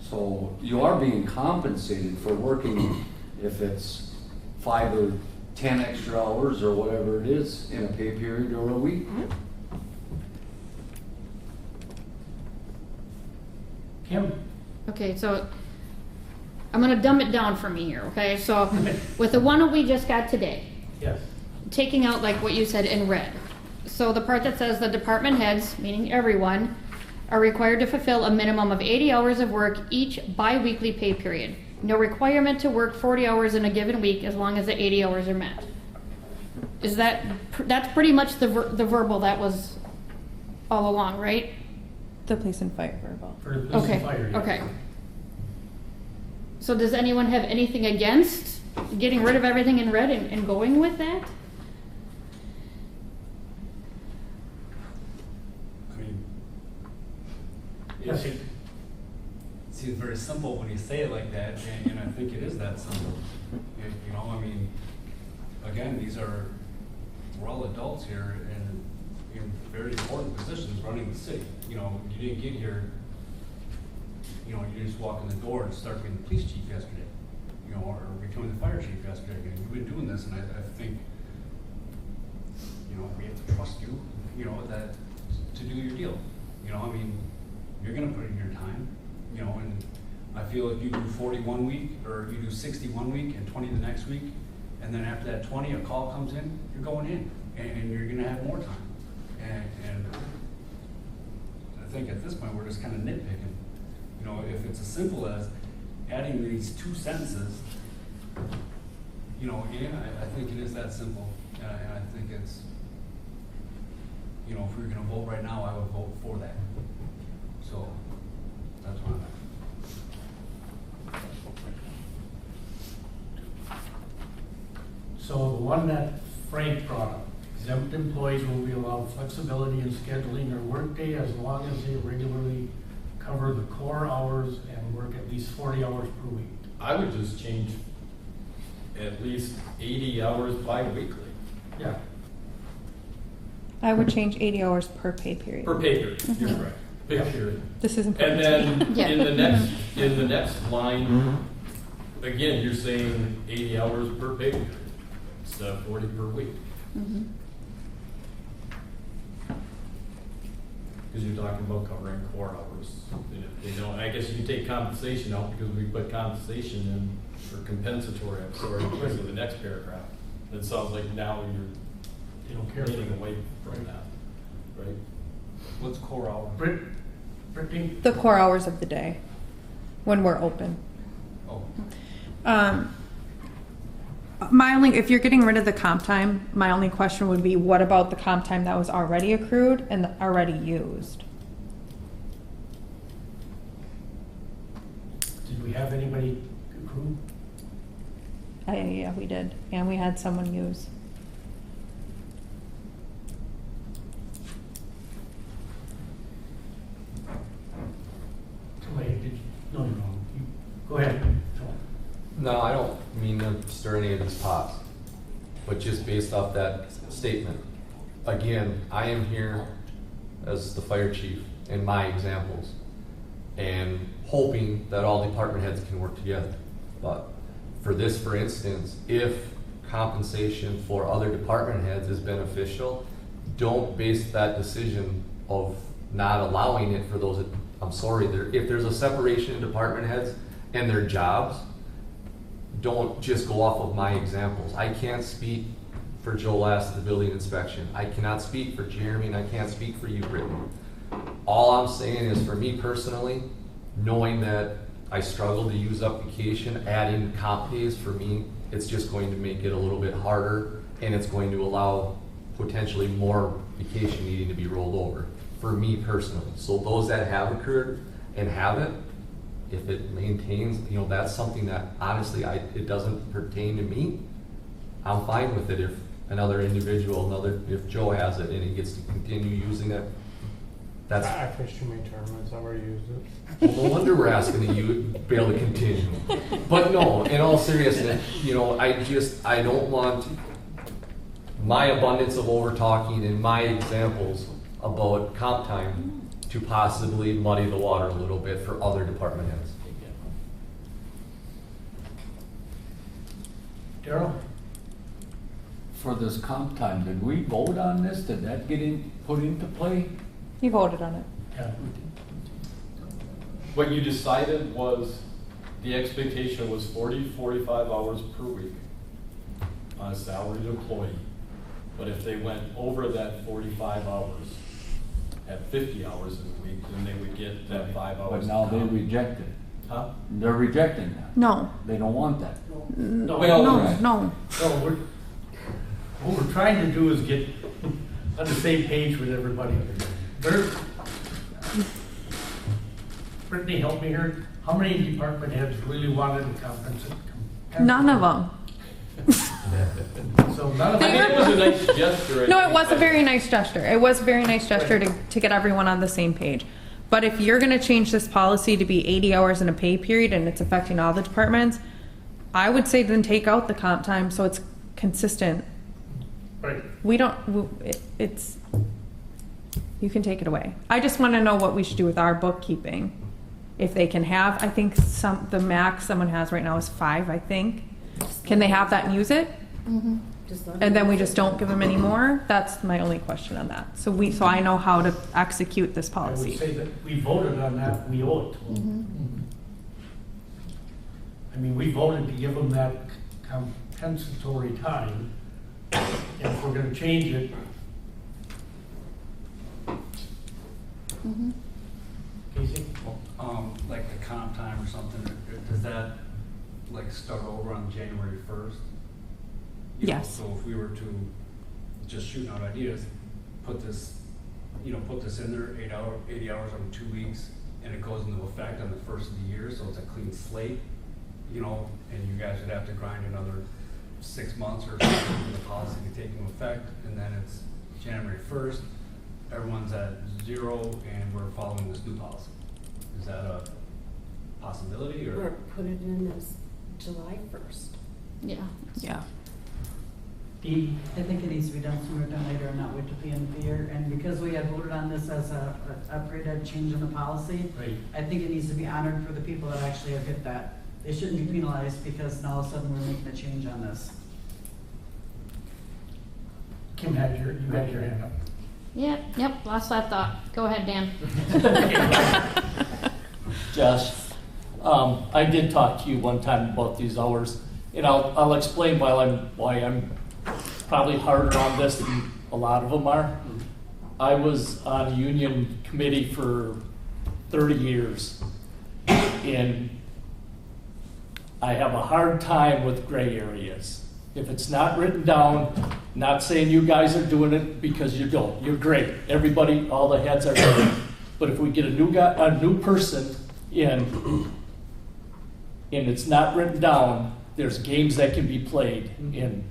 So you are being compensated for working, if it's 5 or 10 extra hours or whatever it is in a pay period or a week. Kim? Okay, so I'm gonna dumb it down for me here, okay? So with the one that we just got today, Yes. taking out like what you said in red. So the part that says the department heads, meaning everyone, are required to fulfill a minimum of 80 hours of work each bi-weekly pay period. No requirement to work 40 hours in a given week as long as the 80 hours are met. Is that's pretty much the verbal that was all along, right? The police and fire verbal. For the police Okay, and fire. yes. okay. So does anyone have anything against getting rid of everything in red and going with that? I mean, Yes. it seems very simple when you say it like that, and I think it is that simple. You know, I mean, again, we're all adults here and in very important positions running the city. You know, you didn't get here, you know, you just walk in the door and start being the police chief yesterday, you know, or becoming the fire chief yesterday. You've been doing this, and I think you know, that, to do your deal. You know, I mean, you're gonna put in your time, you know, and I feel if you do 40 one week, or you do 60 one week and 20 the next week, and then after that 20, a call comes in, you're going in, and you're gonna have more time. And I think at this point, we're just kind of nitpicking. You know, if it's as simple as adding these 2 sentences, you know, yeah, I think it is that simple. And I think it's, you know, if we were gonna vote right now, I would vote for that. So, that's why I'm at. So the one that Frank brought up, exempt employees will be allowed flexibility in scheduling their workday as long as they regularly cover the core hours and work at least 40 hours per week. I would just change at least 80 hours bi-weekly. Yeah. I would change 80 hours per pay period. Per pay period, you're right. Pay period. This is And important to me. then in the next line, again, you're saying 80 hours per pay period instead of 40 per week. Because you're talking about covering core hours. And if they don't, I guess you can take compensation out because we put compensation in for compensatory, I'm sorry, because of the next paragraph. It sounds like now They don't care. you're leaning away from that, right? What's core hour? Brittany? The core hours of the day when we're open. Oh, My only, if you're getting rid of the comp time, my only question would be, what about the comp time that was already accrued and already used? Did we have anybody accrue? Yeah, we did, and we had someone use. Somebody, did you? No, you're wrong. Go ahead. No, I don't mean to stir any of these pots, but just based off that statement. Again, I am here as the fire chief in my examples and hoping that all department heads can work together. But for this, for instance, if compensation for other department heads is beneficial, don't base that decision of not allowing it for those, I'm sorry, if there's a separation in department heads and their jobs, don't just go off of my examples. I can't speak for Joe Last at the building inspection. I cannot speak for Jeremy, and I can't speak for you, Brittany. All I'm saying is, for me personally, knowing that I struggle to use up vacation, adding comp days for me, it's just going to make it a little bit harder, and it's going to allow potentially more vacation needing to be rolled over, for me personally. So those that have occurred and have it, if it maintains, you know, that's something that honestly, it doesn't pertain to me. I'm fine with it if another individual, if Joe has it and he gets to continue using it. That's. I fished too many tournaments, I've already used it. Well, no wonder we're asking you to be able to continue. But no, in all seriousness, you know, I don't want my abundance of over talking and my examples about comp time to possibly muddy the water a little bit for other department heads. Daryl? For this comp time, did we vote on this? Did that get put into play? You voted on it. Yeah. What you decided was the expectation was 40, 45 hours per week on a salaried employee. But if they went over that 45 hours at 50 hours in a week, then they would get that 5 hours. But now they reject it. Huh? They're rejecting that. No. They don't want that. No, Well, No, right. no. What we're trying to do is get on the same page with everybody. Brittany, help me here. How many department heads really wanted to compensate? None of them. So none of I them. mean, it was a nice gesture. No, it was a very nice gesture. It was a very nice gesture to get everyone on the same page. But if you're going to change this policy to be 80 hours in a pay period and it's affecting all the departments, I would say then take out the comp time so it's consistent. Right. We don't, it's, you can take it away. I just want to know what we should do with our bookkeeping. If they can have, I think the max someone has right now is 5, I think. Can they have that and use it? Just let and them then we know. just don't give them any more? That's my only question on that. So I know how to execute this I would policy. say that we voted on that, we owe it to them. I mean, we voted to give them that compensatory time. If we're gonna change it, Casey? Like the comp time or something, does that like start over on January 1st? Yes. So if we were to just shooting out ideas, put this in there, 80 hours over 2 weeks, and it goes into effect on the first of the year, so it's a clean slate, and you guys would have to grind another 6 months or something for the policy to take into effect, and then it's January 1st, everyone's at 0, and we're following this new policy. Is that a possibility, Or or? put it in as July 1st. Yeah. Yeah. I think it needs to be done sooner than later and not wait till the end of the year. And because we had voted on this as a upgrade, a change in the policy, Right. I think it needs to be honored for the people that actually have hit that. They shouldn't be penalized because now all of a sudden we're making a change on this. Kim had your hand up. Yep, lost that thought. Go ahead, Dan. Josh, I did talk to you one time about these hours, and I'll explain why I'm probably harder on this than a lot of them are. I was on a union committee for 30 years, and I have a hard time with gray areas. If it's not written down, not saying you guys are doing it because you don't. You're great. Everybody, all the heads are great. But if we get a new person in, and it's not written down, there's games that can be played. And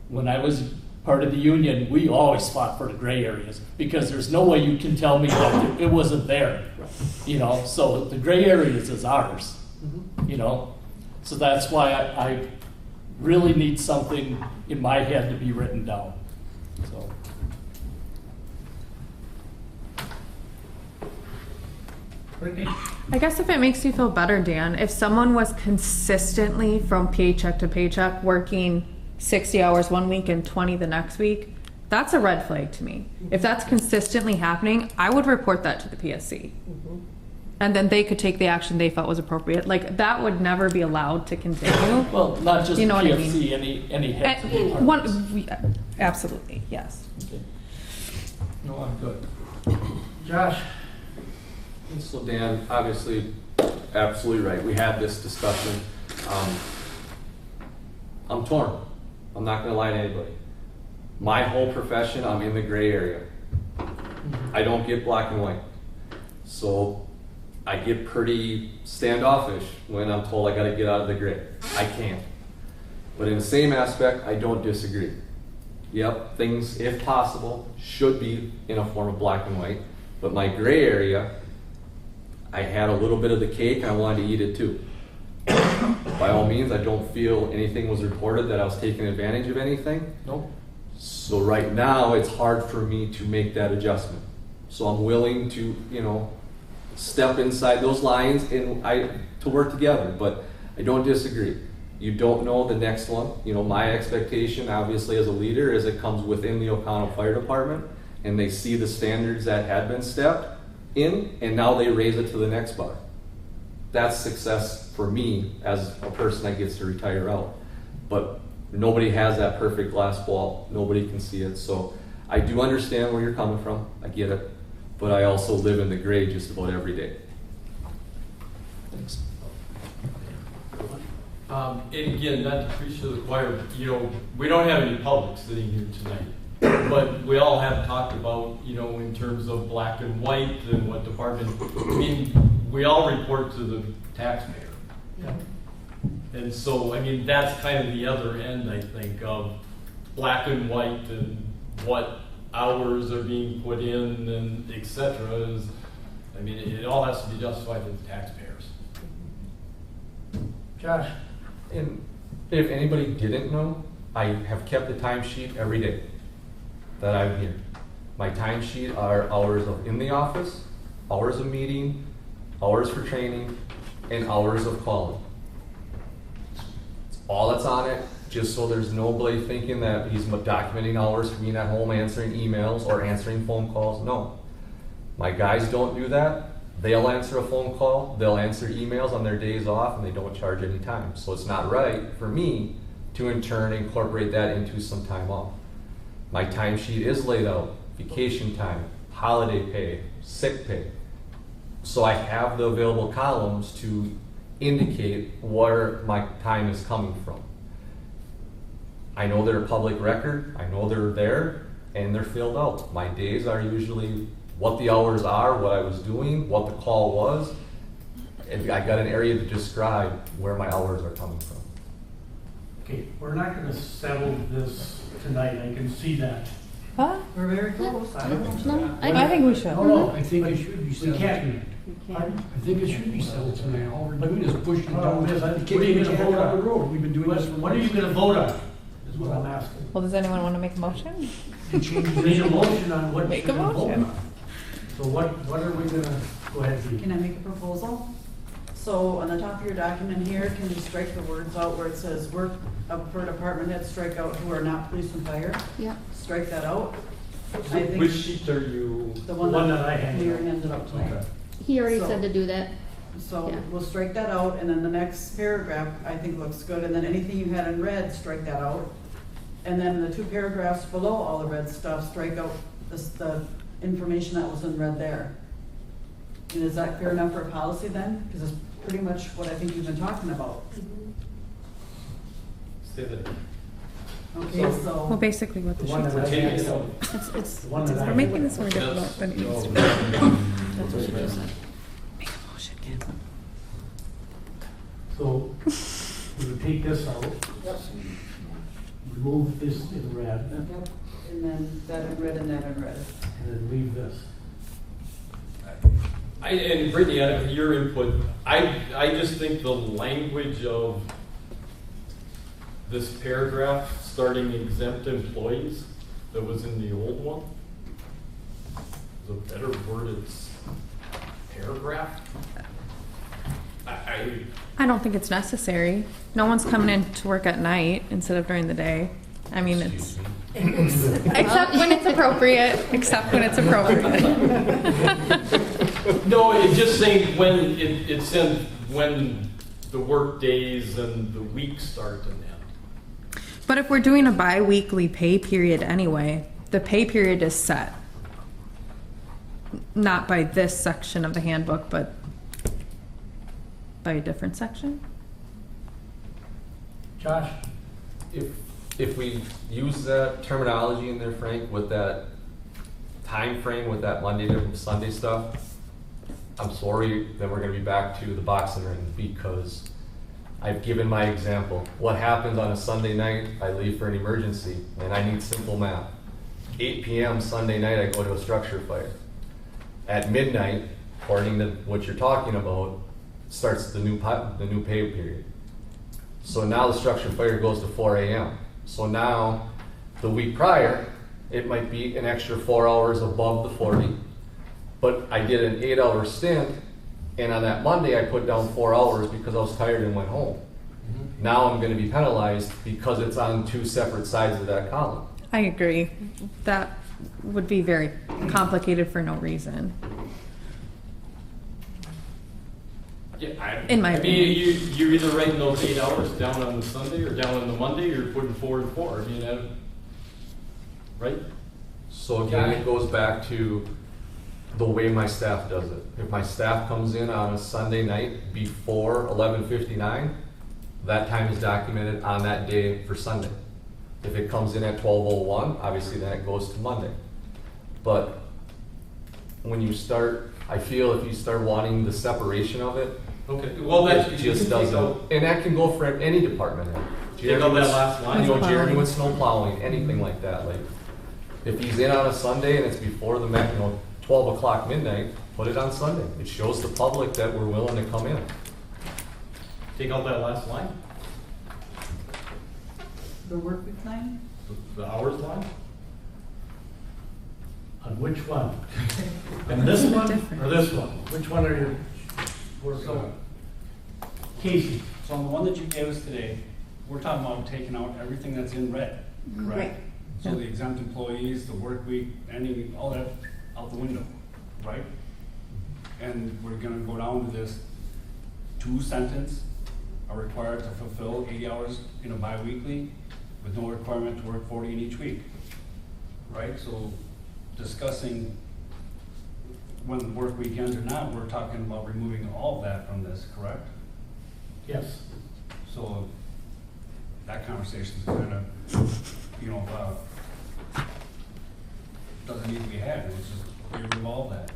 when I was part of the union, we always fought for the gray areas because there's no way you can tell me that it wasn't there. So the gray areas is ours. So that's why I really need something in my head to be written down. So. I guess if it makes you feel better, Dan, if someone was consistently from paycheck to paycheck working 60 hours one week and 20 the next week, that's a red flag to me. If that's consistently happening, I would report that to the PSC. And then they could take the action they felt was appropriate. Like, that would never be allowed to continue. Well, not just You know what I PFC, any heads of departments. Absolutely, yes. Okay. No, I'm good. Josh? So Dan, obviously, absolutely right. We had this discussion. I'm torn. I'm not gonna lie to anybody. My whole profession, I'm in the gray area. I don't get black and white. So I get pretty standoffish when I'm told I gotta get out of the gray. I can't. But in the same aspect, I don't disagree. Yep, things, if possible, should be in a form of black and white. But my gray area, I had a little bit of the cake and I wanted to eat it too. By all means, I don't feel anything was reported that I was taking advantage of anything. Nope. So right now, it's hard for me to make that adjustment. So I'm willing to, step inside those lines and to work together, but I don't disagree. You don't know the next one. My expectation, obviously, as a leader, is it comes within the O'Connell Fire Department and they see the standards that had been stepped in, and now they raise it to the next bar. That's success for me as a person that gets to retire out. But nobody has that perfect glass ball. Nobody can see it. So I do understand where you're coming from. I get it. But I also live in the gray just about every day. Thanks. And again, not to preach to the choir, we don't have any public sitting here tonight. But we all have talked about, in terms of black and white and what department, we all report to the taxpayer. Yeah. And so, that's kind of the other end, I think, of black and white and what hours are being put in and et cetera is, it all has to be justified to the taxpayers. Josh? And if anybody didn't know, I have kept a timesheet every day that I'm here. My timesheet are hours of in the office, hours of meeting, hours for training, and hours of calling. It's all that's on it, just so there's nobody thinking that he's documenting hours for being at home answering emails or answering phone calls. No. My guys don't do that. They'll answer a phone call, they'll answer emails on their days off, and they don't charge any time. So it's not right for me to in turn incorporate that into some time off. My timesheet is laid out, vacation time, holiday pay, sick pay. So I have the available columns to indicate where my time is coming from. I know they're a public record, I know they're there, and they're filled out. My days are usually what the hours are, what I was doing, what the call was, and I got an area to describe where my hours are coming from. Okay, we're not gonna settle this tonight, I can see that. Huh? We're very close. I don't know. No, I think we should. No, I think it should be we settled can't. tonight. Pardon? I think it should be settled tonight. All we're doing is pushing it Problem down, is, what are kicking you the gonna can vote down the on? road. We've been doing this for. What are you gonna vote on, is what I'm asking. Well, does anyone want to make a motion? We need a motion on what Make you're a gonna vote motion. on. So what are we gonna, go ahead, Dee. Can I make a proposal? So on the top of your document here, can you strike the words out where it says work for department heads, strike out who are not police and fire? Yeah. Strike that out. I think Which sheet are you? the one one that I handed Mayor out. handed out tonight. Okay. He already So- said to do that. So Yeah. we'll strike that out, and then the next paragraph, I think looks good, and then anything you had in red, strike that out. And then the two paragraphs below all the red stuff, strike out the information that was in red there. And is that fair enough for a policy then? Because it's pretty much what I think you've been talking about. Say that. Okay, Well, so, basically what the The one sheet that I says. handed out. It's, The one that I We're making handed this out. more difficult than it needs to be. that's what she just said. Make a motion, Ken. So, we would take this out, remove this in red, yep, and then that in red and that in red. and then leave this. And Brittany, your input, I just think the language of this paragraph, starting exempt employees, that was in the old one, is a better worded paragraph. I don't think it's necessary. No one's coming in to work at night instead of during the day. I mean, it's, except when it's appropriate, except when it's appropriate. No, it's just saying when, it's in, when the work days and the weeks start and end. But if we're doing a bi-weekly pay period anyway, the pay period is set. Not by this section of the handbook, but by a different section? Josh? If we use that terminology in there, Frank, with that time frame, with that Monday to Sunday stuff, I'm sorry, then we're gonna be back to the boxing ring, because I've given my example. What happens on a Sunday night? I leave for an emergency, and I need simple math. 8 p.m. Sunday night, I go to a structure fire. At midnight, according to what you're talking about, starts the new pay period. So now the structure fire goes to 4 a.m. So now, the week prior, it might be an extra 4 hours above the 40, but I did an 8-hour stint, and on that Monday, I put down 4 hours because I was tired and went home. Now I'm gonna be penalized because it's on two separate sides of that column. I agree. That would be very complicated for no reason. Yeah, In my I mean, opinion. you're either writing those 8 hours down on the Sunday or down on the Monday, or putting 4 and 4. I mean, right? So again, it goes back to the way my staff does it. If my staff comes in on a Sunday night before 11:59, that time is documented on that day for Sunday. If it comes in at 12:01, obviously then it goes to Monday. But when you start, I feel if you start wanting the separation of it, Okay, well, it that's, you just can take doesn't. out, And that can go for any department head. Take out that last line. You know, Jeremy with snow plowing, anything like that, like, if he's in on a Sunday and it's before the, 12 o'clock midnight, put it on Sunday. It shows the public that we're willing to come in. take out that last line, The work week line? the hours line. On which one? On this one Different. or this one? Which one are you working on? Casey? So on the one that you gave us today, we're talking about taking out everything that's in red, correct? Right. So the exempt employees, the work week, all that out the window, right? And we're gonna go down to this 2-sentence, are required to fulfill 80 hours in a bi-weekly with no requirement to work 40 in each week, right? So discussing when work weekends or not, we're talking about removing all of that from this, correct? Yes. So that conversation's kind of, doesn't need to be had, it's just, we revolve that.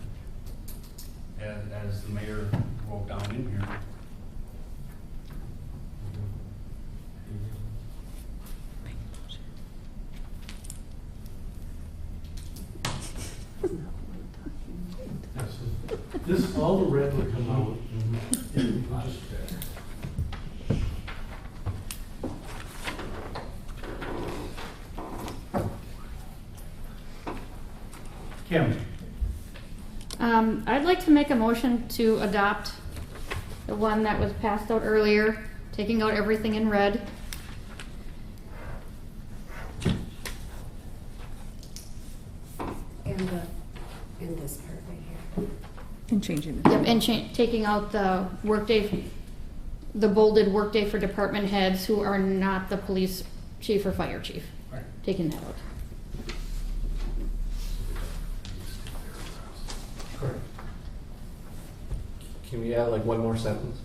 As the mayor wrote down in here. This, all the red would come out. And we just- Kim, I'd like to make a motion to adopt the one that was passed out earlier, taking out everything in red. And this part right here. And changing it. Yep, and taking out the workday, the bolded workday for department heads who are not the police chief or fire chief. Right. Taking that out. correct. Can we add like one more sentence?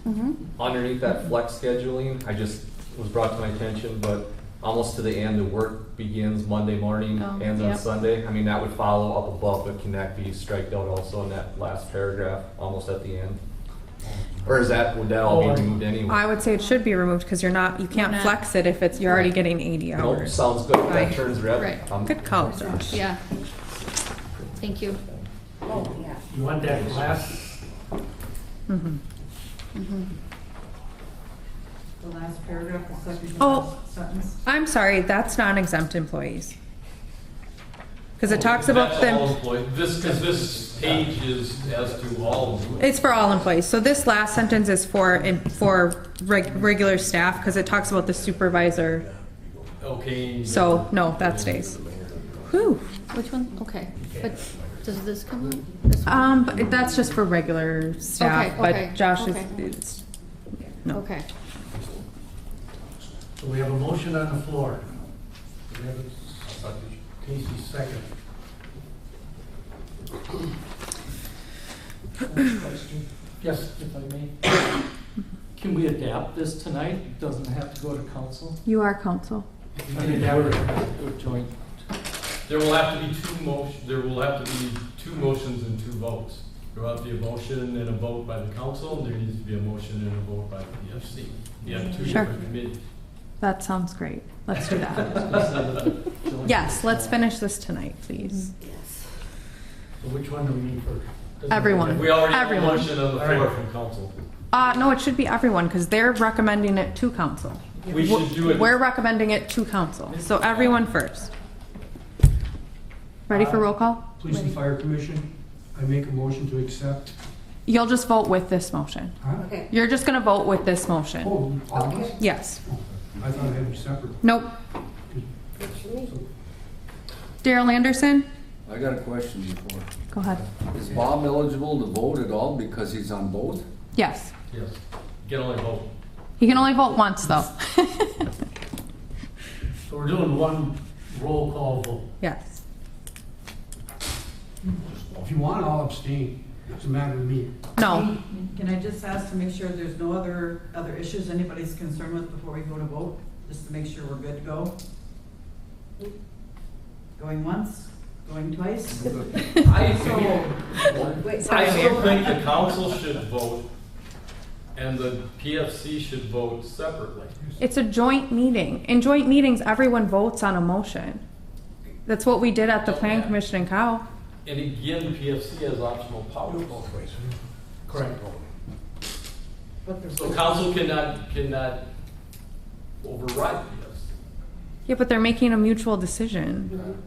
Mm-hmm. Underneath that flex scheduling, I just, was brought to my attention, but almost to the end, the work begins Monday morning, Oh, ends on yep. Sunday. I mean, that would follow up above, but can that be striked out also in that last paragraph, almost at the end? Or is that, would that all be removed anyway? I would say it should be removed because you can't Not- flex it if you're already getting 80 Nope, hours. sounds good. If that Right. turns red. Right. Good call, Josh. Yeah. Thank you. Oh, yeah. You want that last, Mhm. Mm-hmm. The last paragraph, the second to Oh. last sentence. I'm sorry, that's non-exempt employees. Because it talks about That's all them, employees. Because this page is as to all employees. it's for all employees. So this last sentence is for regular staff because it talks about the supervisor. Okay. So, no, that stays. Whew. Which one? Okay. But does this come out? This one? But that's just for regular staff, Okay, but okay, Josh okay. is, no. Okay. so we have a motion on the floor. We have a Casey's second. Yes, If I may. Can we adapt this tonight? It doesn't have to go to council? You are counsel. you can adapt it. Or joint? There will have to be two motions and 2 votes. There will have to be a motion and a vote by the council, and there needs to be a motion and a vote by the PFC. You have 2 Sure. different committees. That sounds great. Let's do that. Yes, let's finish this tonight, please. Yes. So which one do we need first? Everyone. We already have a Everyone. motion on the floor from council. No, it should be everyone because they're recommending it to council. We should do it. We're recommending it to council. So everyone first. Ready for roll call? Police and Fire Commission, I make a motion to accept. You'll just vote with this motion. Huh? Okay. You're just going to vote with this motion. Oh, all of us? Okay. Yes. I thought it had to be separate. Nope. What you need. Daryl Anderson? I got a question before. Go ahead. Is Bob eligible to vote at all because he's on both? Yes. Yes. You can only vote. He can only vote once, though. So we're doing one roll call vote. Yes. If you want, I'll abstain. Doesn't matter to me. No. Can I just ask to make sure there's no other issues anybody's concerned with before we go to vote? Just to make sure we're good to go? Going once? Going twice? I Wait, I sorry, still Mayor. think the council should vote and the PFC should vote separately. It's a joint meeting. In joint meetings, everyone votes on a motion. That's what we did at the Plan Commission in Cow. And again, PFC has optional powers. Correct. So council cannot override PFC. Yeah, but they're making a mutual decision.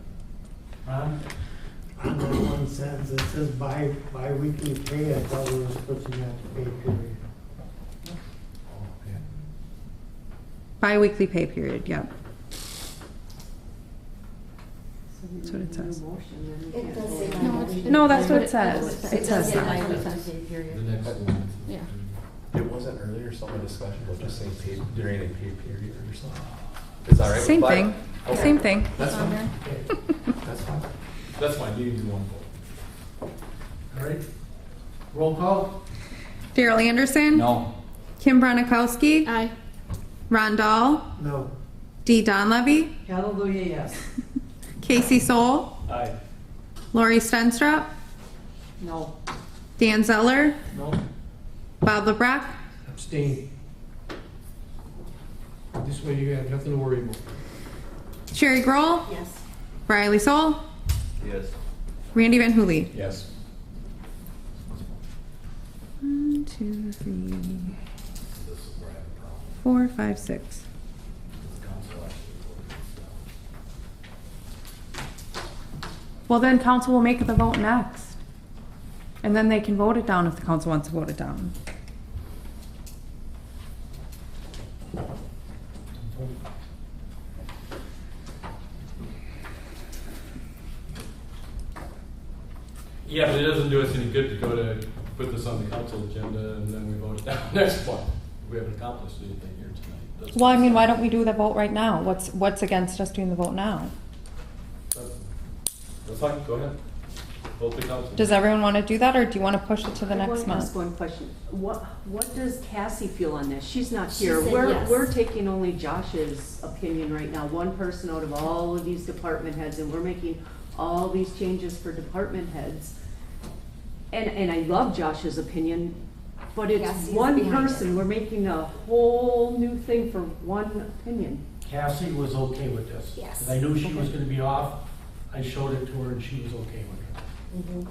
Ron? On that one sentence, it says bi-weekly pay, I thought we were switching that to pay period. Bi-weekly pay period, yep. That's what it says. It does say No, it's- bi-weekly. No, that's what it Oh, says. it It does says say that. bi-weekly. The next one. Yeah. It wasn't earlier some discussion about just saying pay, during a pay period or something? Is that right? Same But- thing, Okay. same thing. That's On fine. there. That's fine. That's fine, you can do one vote. All right. Roll call? Daryl Anderson. No. Kim Bronikowski. Aye. Ron Dahl. No. Dee Donlevy. Hallelujah, yes. Casey Soul. Aye. Lori Stenstrup. No. Dan Zeller. No? Bob LeBrecq. Abstain. This way you have nothing to worry about. Sherry Grohl. Yes. Riley Soul. Yes. Randy Van Hooley. Yes. 1, 2, 3, This is where I have a problem. 4, 5, 6. The council actually voted this down. Well, then council will make the vote next. And then they can vote it down if the council wants to vote it down. Yeah, but it doesn't do us any good to go to put this on the council agenda and then we vote it down next month. We haven't accomplished anything here tonight. That's- Well, I mean, why don't we do the vote right now? What's against us doing the vote now? That's fine, go ahead. Vote the council. Does everyone want to do that, or do you want to push it to the I next want to ask month? one question. What does Cassie feel on this? She's not She here. said We're, yes. we're taking only Josh's opinion right now, one person out of all of these department heads, and we're making all these changes for department heads. And I love Josh's opinion, but it's Cassie's one behind it. person. We're making a whole new thing for one opinion. Cassie was okay with this. Yes. 'Cause I knew she was gonna be off. I showed it to her and she was okay with it. Mhm.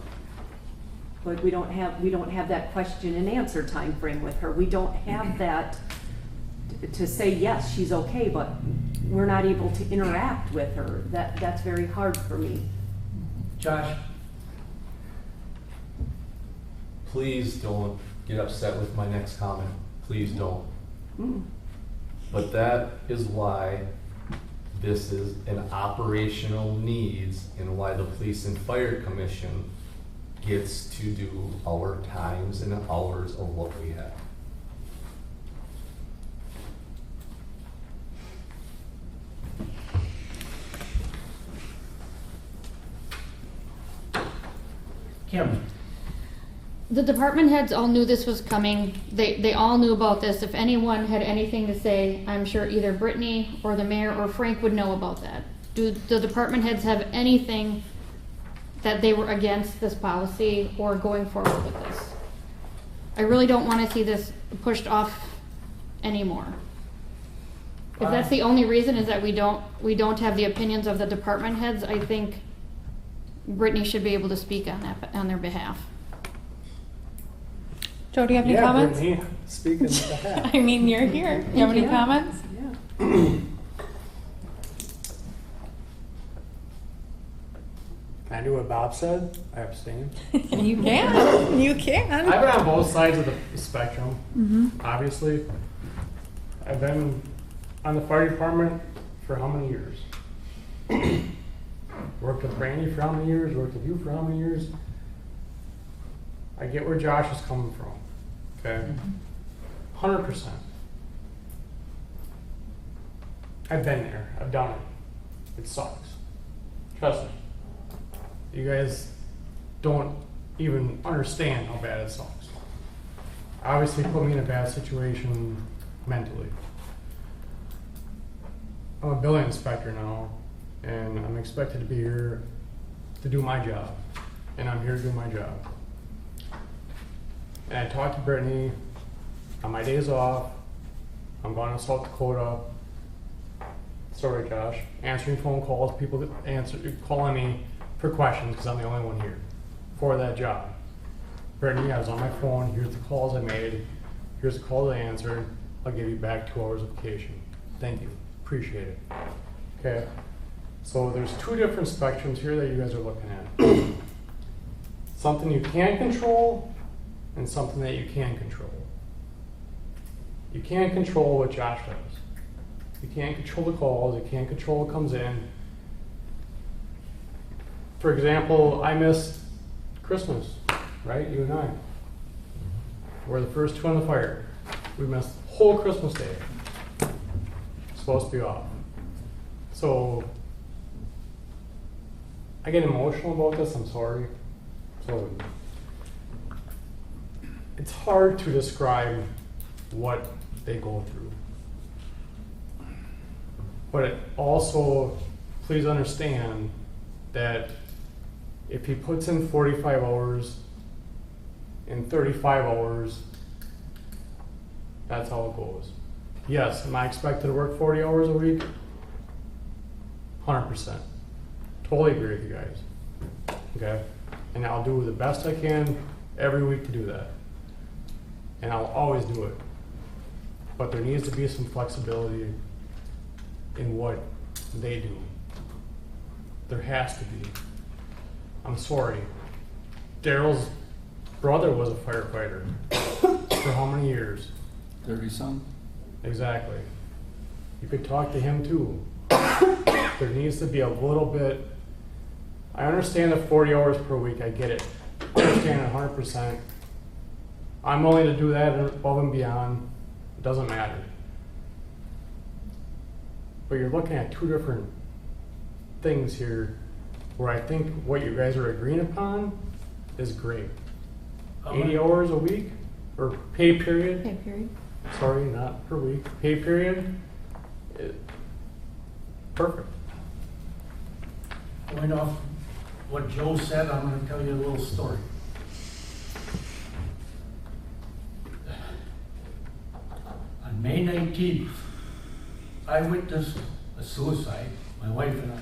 But we don't have that question and answer time frame with her. We don't have that to say, yes, she's okay, but we're not able to interact with her. That's very hard for me. Josh? Please don't get upset with my next comment. Please don't. Mm. But that is why this is an operational needs and why the Police and Fire Commission gets to do our times and hours of what we have. Kim? The department heads all knew this was coming. They all knew about this. If anyone had anything to say, I'm sure either Brittany or the mayor or Frank would know about that. Do the department heads have anything that they were against this policy or going forward with this? I really don't want to see this pushed off anymore. If that's the only reason is that we don't have the opinions of the department heads, I think Brittany should be able to speak on that, on their behalf. Joe, do you have any comments? Brittany, speaking of behalf. I mean, you're here. Do you have any Yeah. comments? Yeah. Can I do what Bob said? I abstain. You can. You I've can. been on both sides of the spectrum, Mhm. obviously. I've been on the fire department for how many years? Worked with Brandy for how many years? Worked with you for how many years? I get where Josh is coming from, okay? 100%. I've been there. I've done it. It sucks. Trust me. You guys don't even understand how bad it sucks. Obviously put me in a bad situation mentally. I'm a building inspector now, and I'm expected to be here to do my job, and I'm here to do my job. And I talked to Brittany on my days off. I'm going to South Dakota. Sorry, Josh. Answering phone calls, people that calling me for questions because I'm the only one here for that job. Brittany, I was on my phone. Here's the calls I made. Here's the calls I answered. I'll give you back 2 hours of vacation. Thank you. Appreciate it. Okay. So there's 2 different spectrums here that you guys are looking at. Something you can control and something that you can control. You can't control what Josh does. You can't control the calls, you can't control what comes in. For example, I missed Christmas, right? You and I. We're the first two on the fire. We missed whole Christmas Day. Supposed to be off. So I get emotional about this, I'm sorry. So it's hard to describe what they go through. But it also, please understand that if he puts in 45 hours in 35 hours, that's how it goes. Yes, am I expected to work 40 hours a week? 100%. Totally agree with you guys. Okay? And I'll do the best I can every week to do that. And I'll always do it. But there needs to be some flexibility in what they do. There has to be. I'm sorry. Daryl's brother was a firefighter for how many years? 30-some? Exactly. You could talk to him too. There needs to be a little bit. I understand the 40 hours per week, I get it. I understand it 100%. I'm willing to do that above and beyond. It doesn't matter. But you're looking at two different things here where I think what you guys are agreeing upon is great. 80 hours a week or pay period. Pay period. Sorry, not per week. Pay period. Perfect. Going off what Joe said, I'm going to tell you a little story. On May 19th, I witnessed a suicide, my wife and I.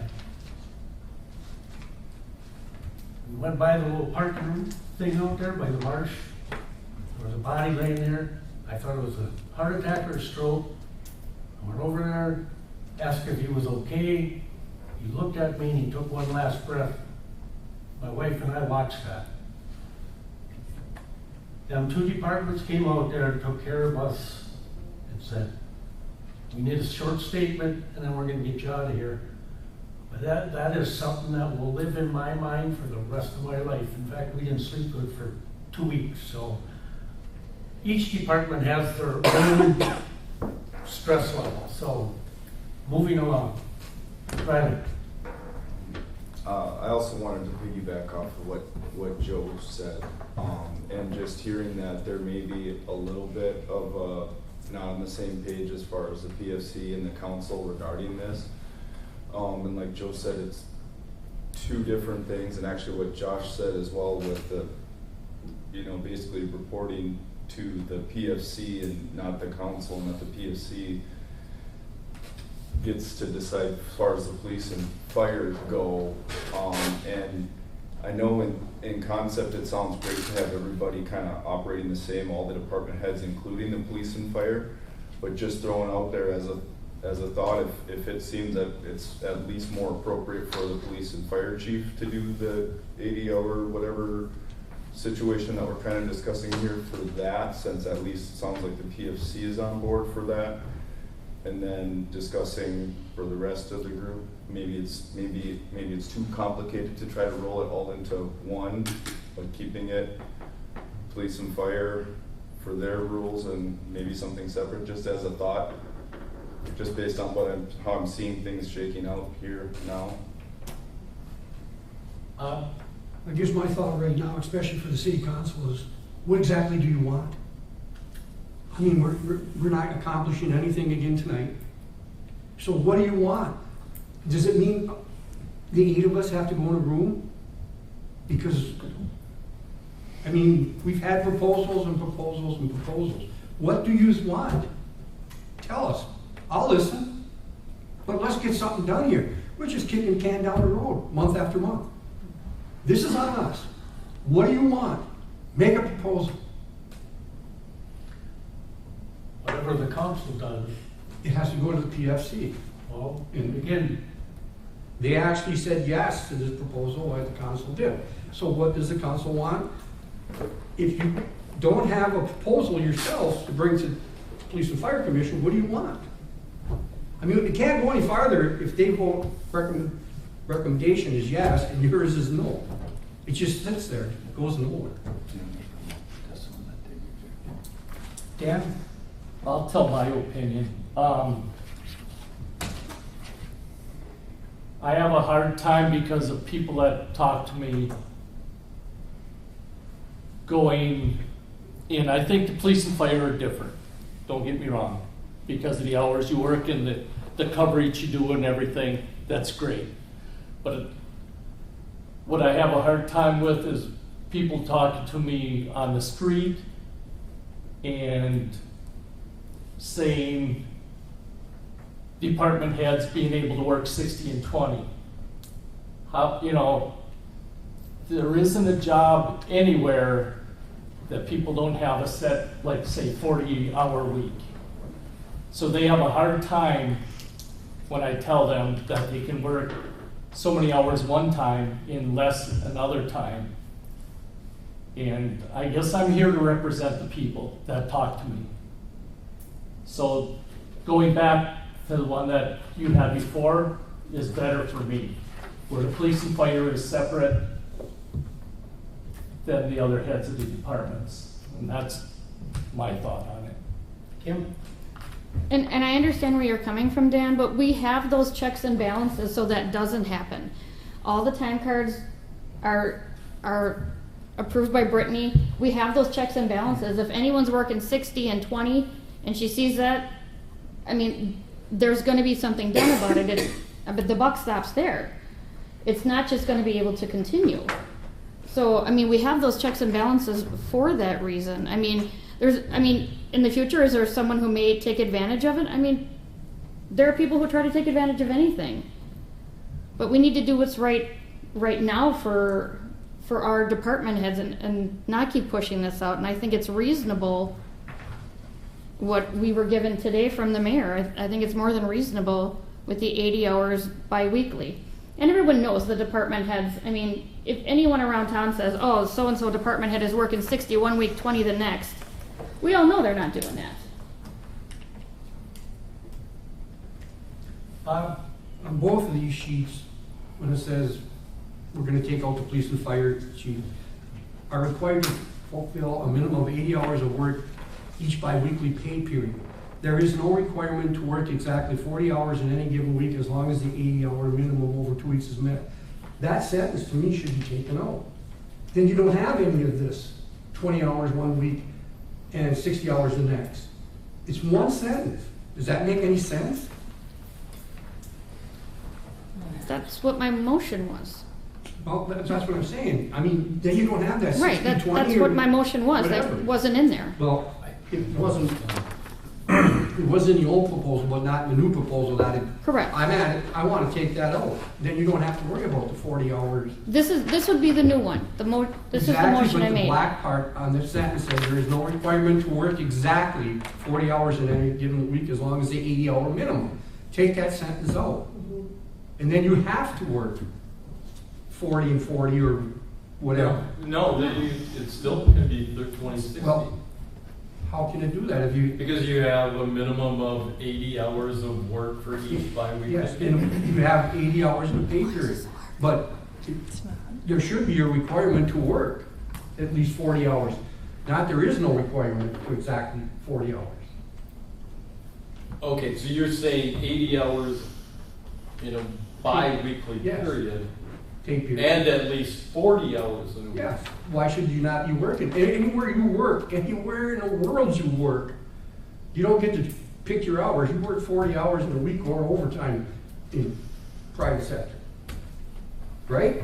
We went by the little parking thing out there by the marsh. There was a body laying there. I thought it was a heart attack or a stroke. I went over there, asked if he was okay. He looked at me and he took one last breath. My wife and I watched that. Them two departments came out there and took care of us and said, we need a short statement and then we're going to get you out of here. But that is something that will live in my mind for the rest of my life. In fact, we didn't sleep good for 2 weeks. So each department has their own stress level. So moving along. Riley. I also wanted to piggyback off of what Joe said, and just hearing that there may be a little bit of not on the same page as far as the PFC and the council regarding this. And like Joe said, it's two different things, and actually what Josh said as well with the, basically reporting to the PFC and not the council, and that the PFC gets to decide as far as the police and fire go. And I know in concept it sounds great to have everybody kind of operating the same, all the department heads, including the police and fire, but just throwing out there as a thought, if it seems that it's at least more appropriate for the police and fire chief to do the 80-hour whatever situation that we're kind of discussing here for that, since at least it sounds like the PFC is on board for that. And then discussing for the rest of the group, maybe it's too complicated to try to roll it all into one, but keeping it police and fire for their rules and maybe something separate, just as a thought, just based on how I'm seeing things shaking out here now. I guess my thought right now, especially for the city council, is what exactly do you want? I mean, we're not accomplishing anything again tonight. So what do you want? Does it mean the 8 of us have to go in a room? Because, I mean, we've had proposals and proposals and proposals. What do you want? Tell us. I'll listen. But let's get something done here. We're just kicking the can down the road month after month. This is on us. What do you want? Make a proposal. Whatever the council does. It has to go to the PFC. Well, again, they actually said yes to this proposal like the council did. So what does the council want? If you don't have a proposal yourselves to bring to Police and Fire Commission, what do you want? I mean, it can't go any farther if they vote recommendation is yes and yours is no. It just sits there, it goes nowhere. Dan? I'll tell my opinion. I have a hard time because of people that talk to me going in. I think the police and fire are different, don't get me wrong, because of the hours you work and the coverage you do and everything, that's great. But what I have a hard time with is people talking to me on the street and saying department heads being able to work 60 and 20. How, you know, there isn't a job anywhere that people don't have a set, like say 40-hour week. So they have a hard time when I tell them that they can work so many hours one time and less another time. And I guess I'm here to represent the people that talk to me. So going back to the one that you had before is better for me, where the police and fire is separate than the other heads of the departments. And that's my thought on it. Kim? And I understand where you're coming from, Dan, but we have those checks and balances so that doesn't happen. All the time cards are approved by Brittany. We have those checks and balances. If anyone's working 60 and 20 and she sees that, I mean, there's going to be something done about it. But the buck stops there. It's not just going to be able to continue. So, I mean, we have those checks and balances for that reason. I mean, in the future, is there someone who may take advantage of it? I mean, there are people who try to take advantage of anything. But we need to do what's right now for our department heads and not keep pushing this out. And I think it's reasonable what we were given today from the mayor. I think it's more than reasonable with the 80 hours bi-weekly. And everyone knows the department heads. I mean, if anyone around town says, oh, so-and-so department head is working 60 one week, 20 the next, we all know they're not doing that. On both of these sheets, when it says we're gonna take out the police and fire chief, are required to fulfill a minimum of 80 hours of work each bi-weekly pay period. There is no requirement to work exactly 40 hours in any given week as long as the 80-hour minimum over 2 weeks is met. That sentence to me should be taken out. Then you don't have any of this 20 hours one week and 60 hours the next. It's one sentence. Does that make any sense? That's what my motion was. Well, that's what I'm saying. I mean, then you don't have that 60, Right, 20 that's or what my motion was. whatever. That wasn't in there. Well, it wasn't, it was in the old proposal, but not in the new proposal that it. Correct. I'm at it, I want to take that out. Then you don't have to worry about the 40 hours. This would be the new one. This is the motion I Exactly, but the made. black part on this sentence says there is no requirement to work exactly 40 hours in any given week as long as the 80-hour minimum. Take that sentence out. And then you have to work 40 and 40 or whatever. No, it still can be 20, 60. Well, how can it do that if you? Because you have a minimum of 80 hours of work for each bi-weekly. Yes, and you have 80 hours in the pay period. But there should be a requirement to work at least 40 hours. Not there is no requirement to exactly 40 hours. Okay, so you're saying 80 hours in a bi-weekly Yes. period, Pay period. and at least 40 hours in a week. Yes, why should you not be working? Anywhere you work, anywhere in the world you work, you don't get to pick your hours. You work 40 hours in a week or overtime in private sector. Right?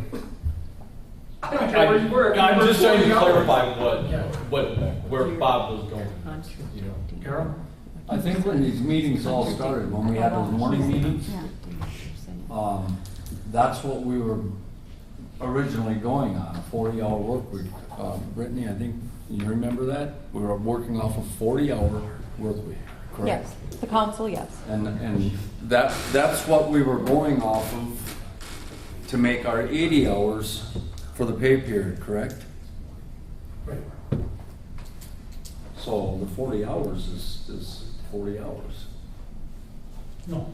I don't care where you work. You I'm work just trying to 40 hours. clarify where Bob was going. You know. Carol? I think when these meetings all started, when we had those morning meetings, that's what we were originally going on, a 40-hour work week. Brittany, I think you remember that? We were working off a 40-hour work week, correct? Yes, the council, yes. And that's what we were going off of to make our 80 hours for the pay period, correct? Right. So the 40 hours is 40 hours. No,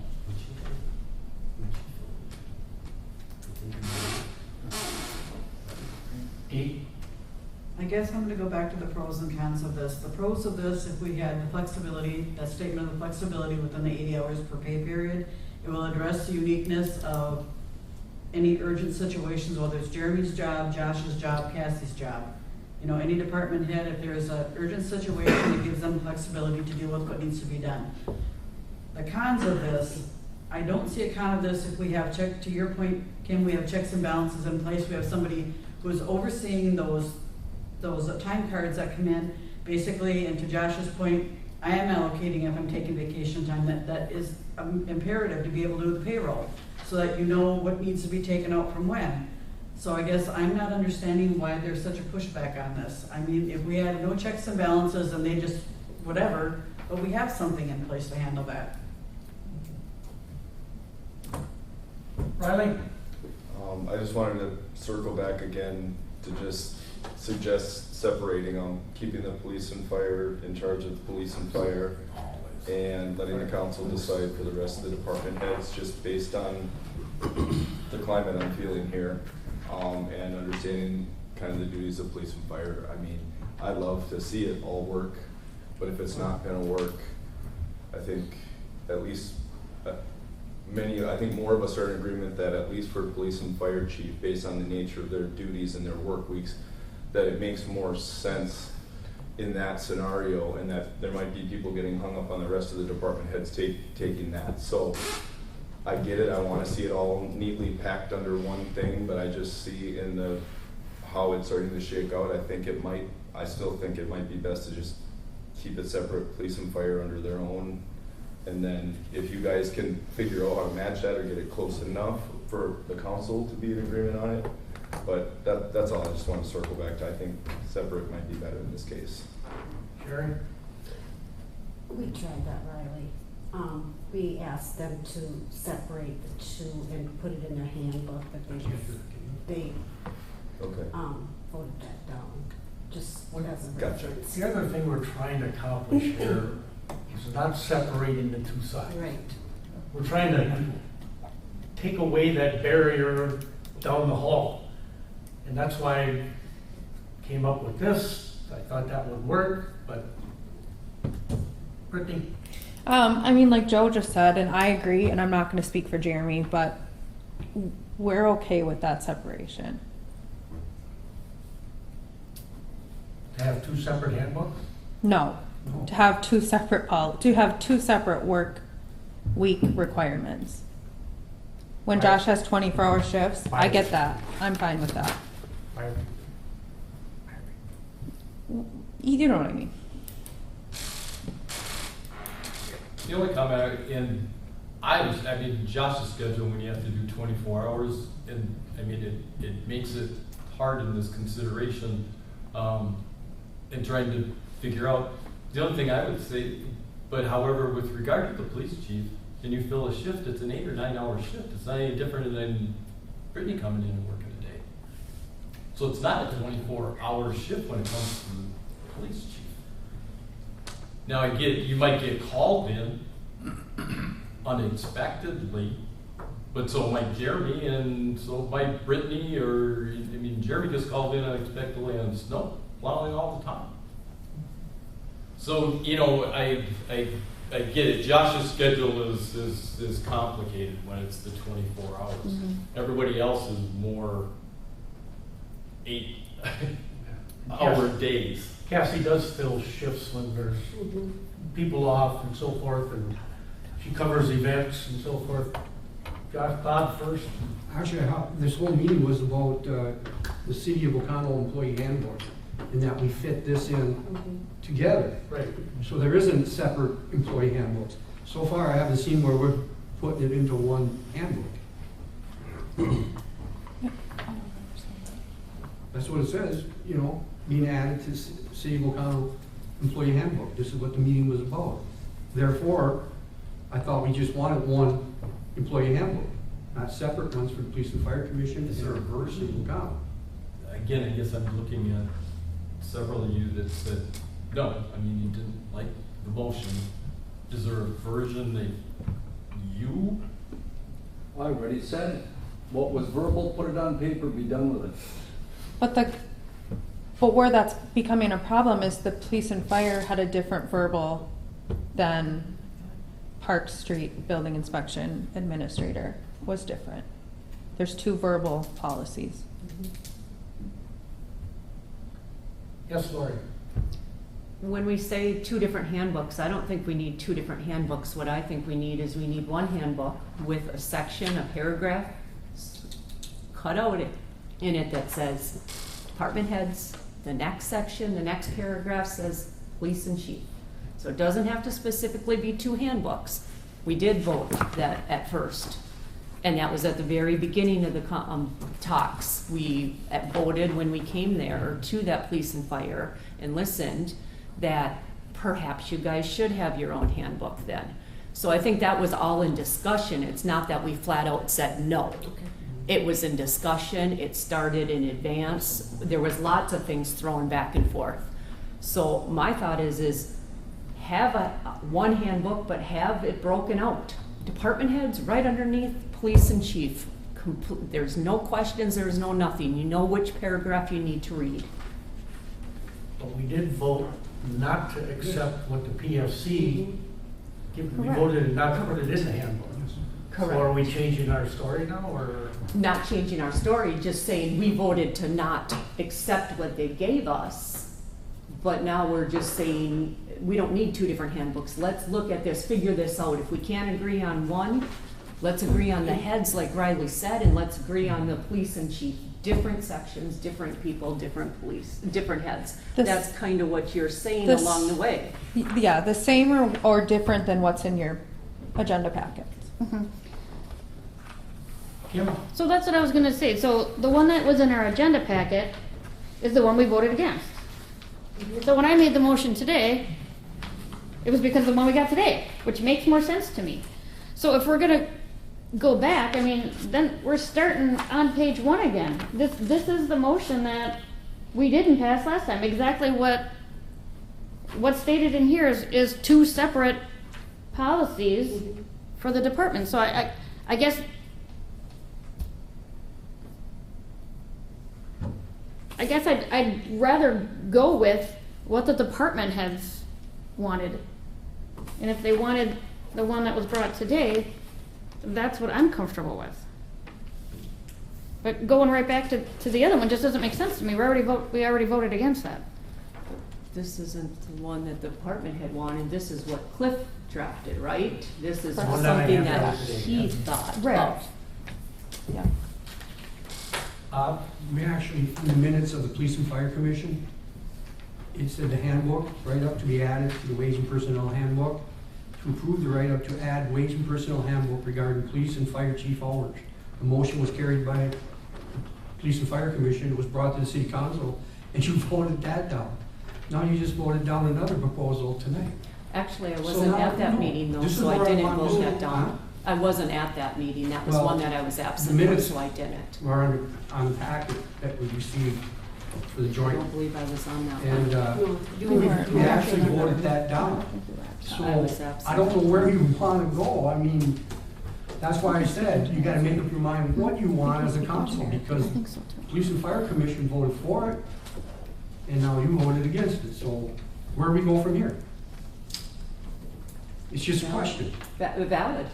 Dee? I guess I'm gonna go back to the pros and cons of this. The pros of this, if we had the flexibility, that statement of flexibility within the 80 hours per pay period, it will address the uniqueness of any urgent situations, whether it's Jeremy's job, Josh's job, Cassie's job. You know, any department head, if there's an urgent situation, it gives them flexibility to deal with what needs to be done. The cons of this, I don't see a con of this if we have to your point, Kim, we have checks and balances in place. We have somebody who is overseeing those time cards that come in, basically, and to Josh's point, I am allocating if I'm taking vacation time, that is imperative to be able to do the payroll, so that you know what needs to be taken out from when. So I guess I'm not understanding why there's such a pushback on this. I mean, if we had no checks and balances and they just, whatever, but we have something in place to handle that. Riley? I just wanted to circle back again to just suggest separating them, keeping the police and fire in charge of the police and fire, and letting the council decide for the rest of the department heads, just based on the climate I'm feeling here, and understanding kind of the duties of police and fire. I mean, I'd love to see it all work, but if it's not gonna work, I think at least I think more of us are in agreement that at least for police and fire chief, based on the nature of their duties and their work weeks, that it makes more sense in that scenario, and that there might be people getting hung up on the rest of the department heads taking that. So I get it, I wanna see it all neatly packed under one thing, but I just see in how it's starting to shake out, I still think it might be best to just keep it separate, police and fire under their own. And then if you guys can figure out how to match that or get it close enough for the council to be in agreement on it. But that's all. I just want to circle back to, I think separate might be better in this case. Sherry? We tried that, Riley. We asked them to separate the two and put it in their handbook, but they Okay. voted that down. Just Well, as a gotcha. reference. The other thing we're trying to accomplish here is not separating the two sides. Right. We're trying to take away that barrier down the hall. And that's why I came up with this. I thought that would work, but Brittany? I mean, like Joe just said, and I agree, and I'm not gonna speak for Jeremy, but we're okay with that separation. To have two separate handbooks? No, to have two separate work week requirements. When Josh has 24-hour shifts, I get that. I'm fine with that. You know what I mean. The only comment, I mean, Josh's schedule, when you have to do 24 hours, and I mean, it makes it hard in this consideration, in trying to figure out. The other thing I would say, but however, with regard to the police chief, and you fill a shift, it's an 8 or 9 hour shift. It's not any different than Brittany coming in and working a day. So it's not a 24-hour shift when it comes to the police chief. Now I get, you might get called in unexpectedly, but so might Jeremy, and so might Brittany, or, I mean, Jeremy gets called in unexpectedly on snow plowing all the time. So, you know, I get it. Josh's schedule is complicated when it's the 24 hours. Mm-hmm. Everybody else is more 8 hour days. Cassie does fill shifts when there's people off and so forth, and she covers events and so forth. Josh, Bob first. Actually, this whole meeting was about the City of O'Connell Employee Handbook, and that we fit this in together. Right. So there isn't separate employee handbooks. So far, I haven't seen where we're putting it into one handbook. That's what it says, you know, being added to City of O'Connell Employee Handbook. This is what the meeting was about. Therefore, I thought we just wanted one employee handbook, not separate ones for the Police and Fire Commission. Is there a or City of O'Connell. Again, I guess I'm looking at several of you that said, no, I mean, you didn't like the motion. Is there a version that you? Well, I already said it. What was verbal, put it on paper, be done with it. But where that's becoming a problem is the police and fire had a different verbal than Park Street Building Inspection Administrator was different. There's 2 verbal policies. Yes, Lori? When we say 2 different handbooks, I don't think we need 2 different handbooks. What I think we need is we need one handbook with a section, a paragraph cut out in it that says department heads. The next section, the next paragraph says police and chief. So it doesn't have to specifically be 2 handbooks. We did vote that at first. And that was at the very beginning of the talks. We voted when we came there to that police and fire and listened that perhaps you guys should have your own handbook then. So I think that was all in discussion. It's not that we flat out said no. It was in discussion. It started in advance. There was lots of things thrown back and forth. So my thought is have one handbook, but have it broken out. Department heads right underneath police and chief. There's no questions, there's no nothing. You know which paragraph you need to read. But we did vote not to accept what the PFC, we voted not to put it in the handbook. Correct. So are we changing our story now, or? Not changing our story, just saying we voted to not accept what they gave us. But now we're just saying we don't need 2 different handbooks. Let's look at this, figure this out. If we can't agree on one, let's agree on the heads like Riley said, and let's agree on the police and chief. Different sections, different people, different police, different heads. That's kind of what you're saying along the way. Yeah, the same or different than what's in your agenda packet. So that's what I was gonna say. So the one that was in our agenda packet is the one we voted against. So when I made the motion today, it was because of the one we got today, which makes more sense to me. So if we're gonna go back, I mean, then we're starting on page 1 again. This is the motion that we didn't pass last time. Exactly what's stated in here is 2 separate policies for the department. So I guess I'd rather go with what the department heads wanted. And if they wanted the one that was brought today, that's what I'm comfortable with. But going right back to the other one just doesn't make sense to me. We already voted against that. This isn't the one that the department had wanted. This is what Cliff drafted, right? This is Correct. something that he thought of. Yeah. We actually, in the minutes of the Police and Fire Commission, it said the handbook, write-up to be added to the Wage and Personnel Handbook, to approve the write-up to add Wage and Personnel Handbook regarding Police and Fire Chief hours. The motion was carried by the Police and Fire Commission, it was brought to the City Council, and you voted that down. Now you just voted down another proposal tonight. Actually, I wasn't at that meeting though, so I didn't vote that down. I wasn't at that meeting. That was one that I was absent from, so I didn't. We're on the packet that we received for the I joint. don't believe I was on that And one. we actually voted that down. So I was absent. I don't know where you want to go. I mean, that's why I said you got to make up your mind what you want as a council, because Police and Fire Commission voted for it, and now you voted against it. So where do we go from here? It's just a question. Valid.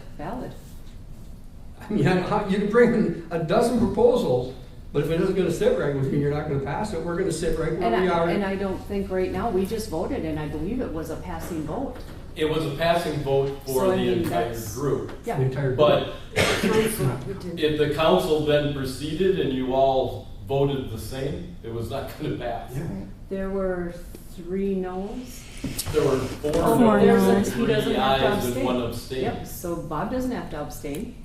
I mean, you can bring in a dozen proposals, but if it isn't going to sit right with you, you're not going to pass it. We're going to sit right where we are. And I don't think right now, we just voted, and I believe it was a passing vote. It was a passing vote for So, I the mean, entire that's- group. Yeah. The entire But Council, if the council then proceeded and you all voted the same, it was not going to pass. Yeah. there were 3 no's. There were 4 Four no's, no's. He doesn't 3 have to ayes, and abstain. 1 abstain. Yep, so Bob doesn't have to abstain.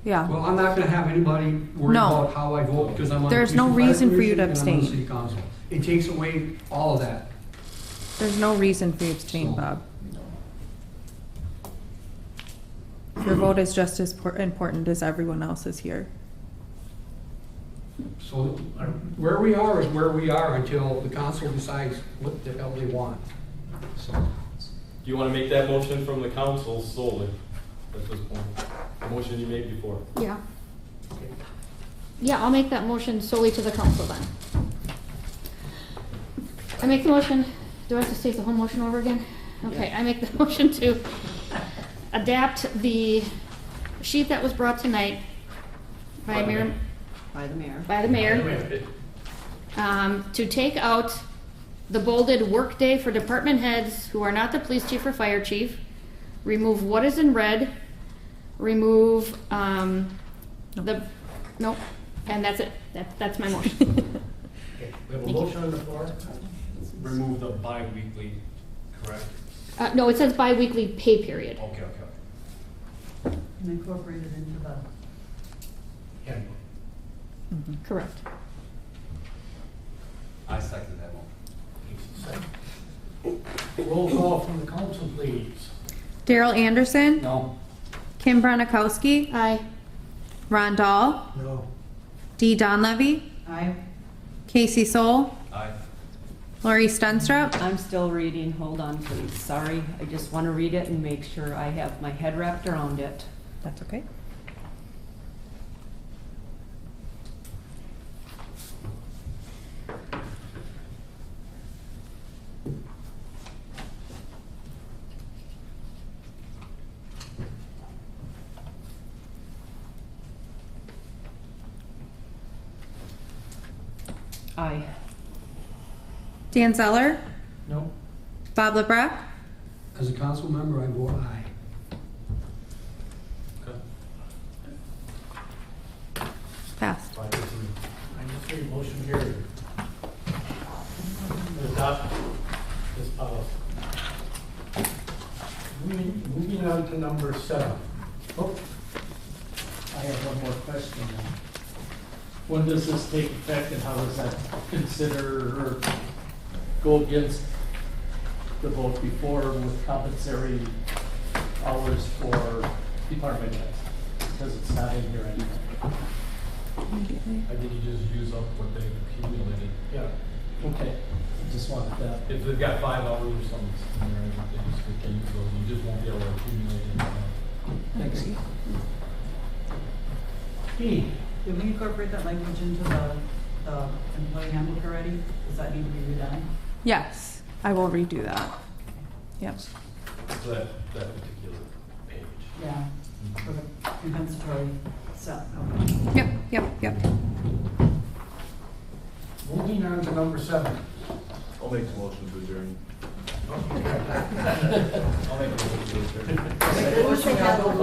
Yeah. Well, I'm not going to have anybody worry No. about how I vote because I'm on the There's Police no and Fire reason for you to Commission and I'm on the abstain. City Council. It takes away all of that. There's no reason for you to abstain, Bob. Your vote is just as important as everyone else's here. So where we are is where we are until the council decides what the hell they want. So Do you want to make that motion from the council solely at this point? The motion you made before? Yeah. Yeah, I'll make that motion solely to the council then. I make the motion, do I have to state the whole motion over again? Okay, I make the motion to adapt the sheet that was brought tonight by Mayor, By the mayor. by the mayor, to take out the bolded workday for department heads who are not the police chief or fire chief, remove what is in red, remove, nope, and that's it. That's my motion. Okay, we have a motion on the floor. Remove the bi-weekly, correct? No, it says bi-weekly pay period. Okay. And incorporate it into the, Handbook. Correct. I second that one. Casey, second. Roll call from the council, please. Daryl Anderson, No. Kim Bronikowski, Aye. Ron Dahl, No. Dee Donlevy, aye, Casey Soul, Aye. Lori Stenstrup. I'm still reading, hold on please, sorry, I just want to read it and make sure I have my head wrapped around it. That's okay. Aye. Dan Zeller, No. Bob LeBrecq, As a council member, I vote aye. passed. 5-3, motion carried. To adopt this policy. Moving on to number 7. Oh, I have one more question. When does this take effect and how does that consider or go against the vote before with compensatory hours for department heads? Because it's not in here anymore. I think you just use up what they've accumulated. yeah. Okay, I just wanted that. If they've got 5 hours or something, they just continue, so you just won't be able to accumulate it. Thanks. Dee, did we incorporate that language into the employee handbook already? Does that need to be redone? Yes, I will redo that. Yep. So that particular page. Yeah, for the compensatory stuff, okay. Yep. moving on to number 7. I'll make the motion to adjourn. I'll make a motion to adjourn.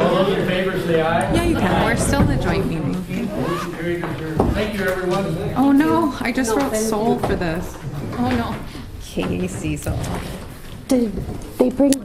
All those in favor say aye. Yeah, you can. We're still in the joint meeting. Motion carried to adjourn. Thank you, everyone. Oh no, I just wrote soul for this. Oh, no. Casey Soul. Did they bring the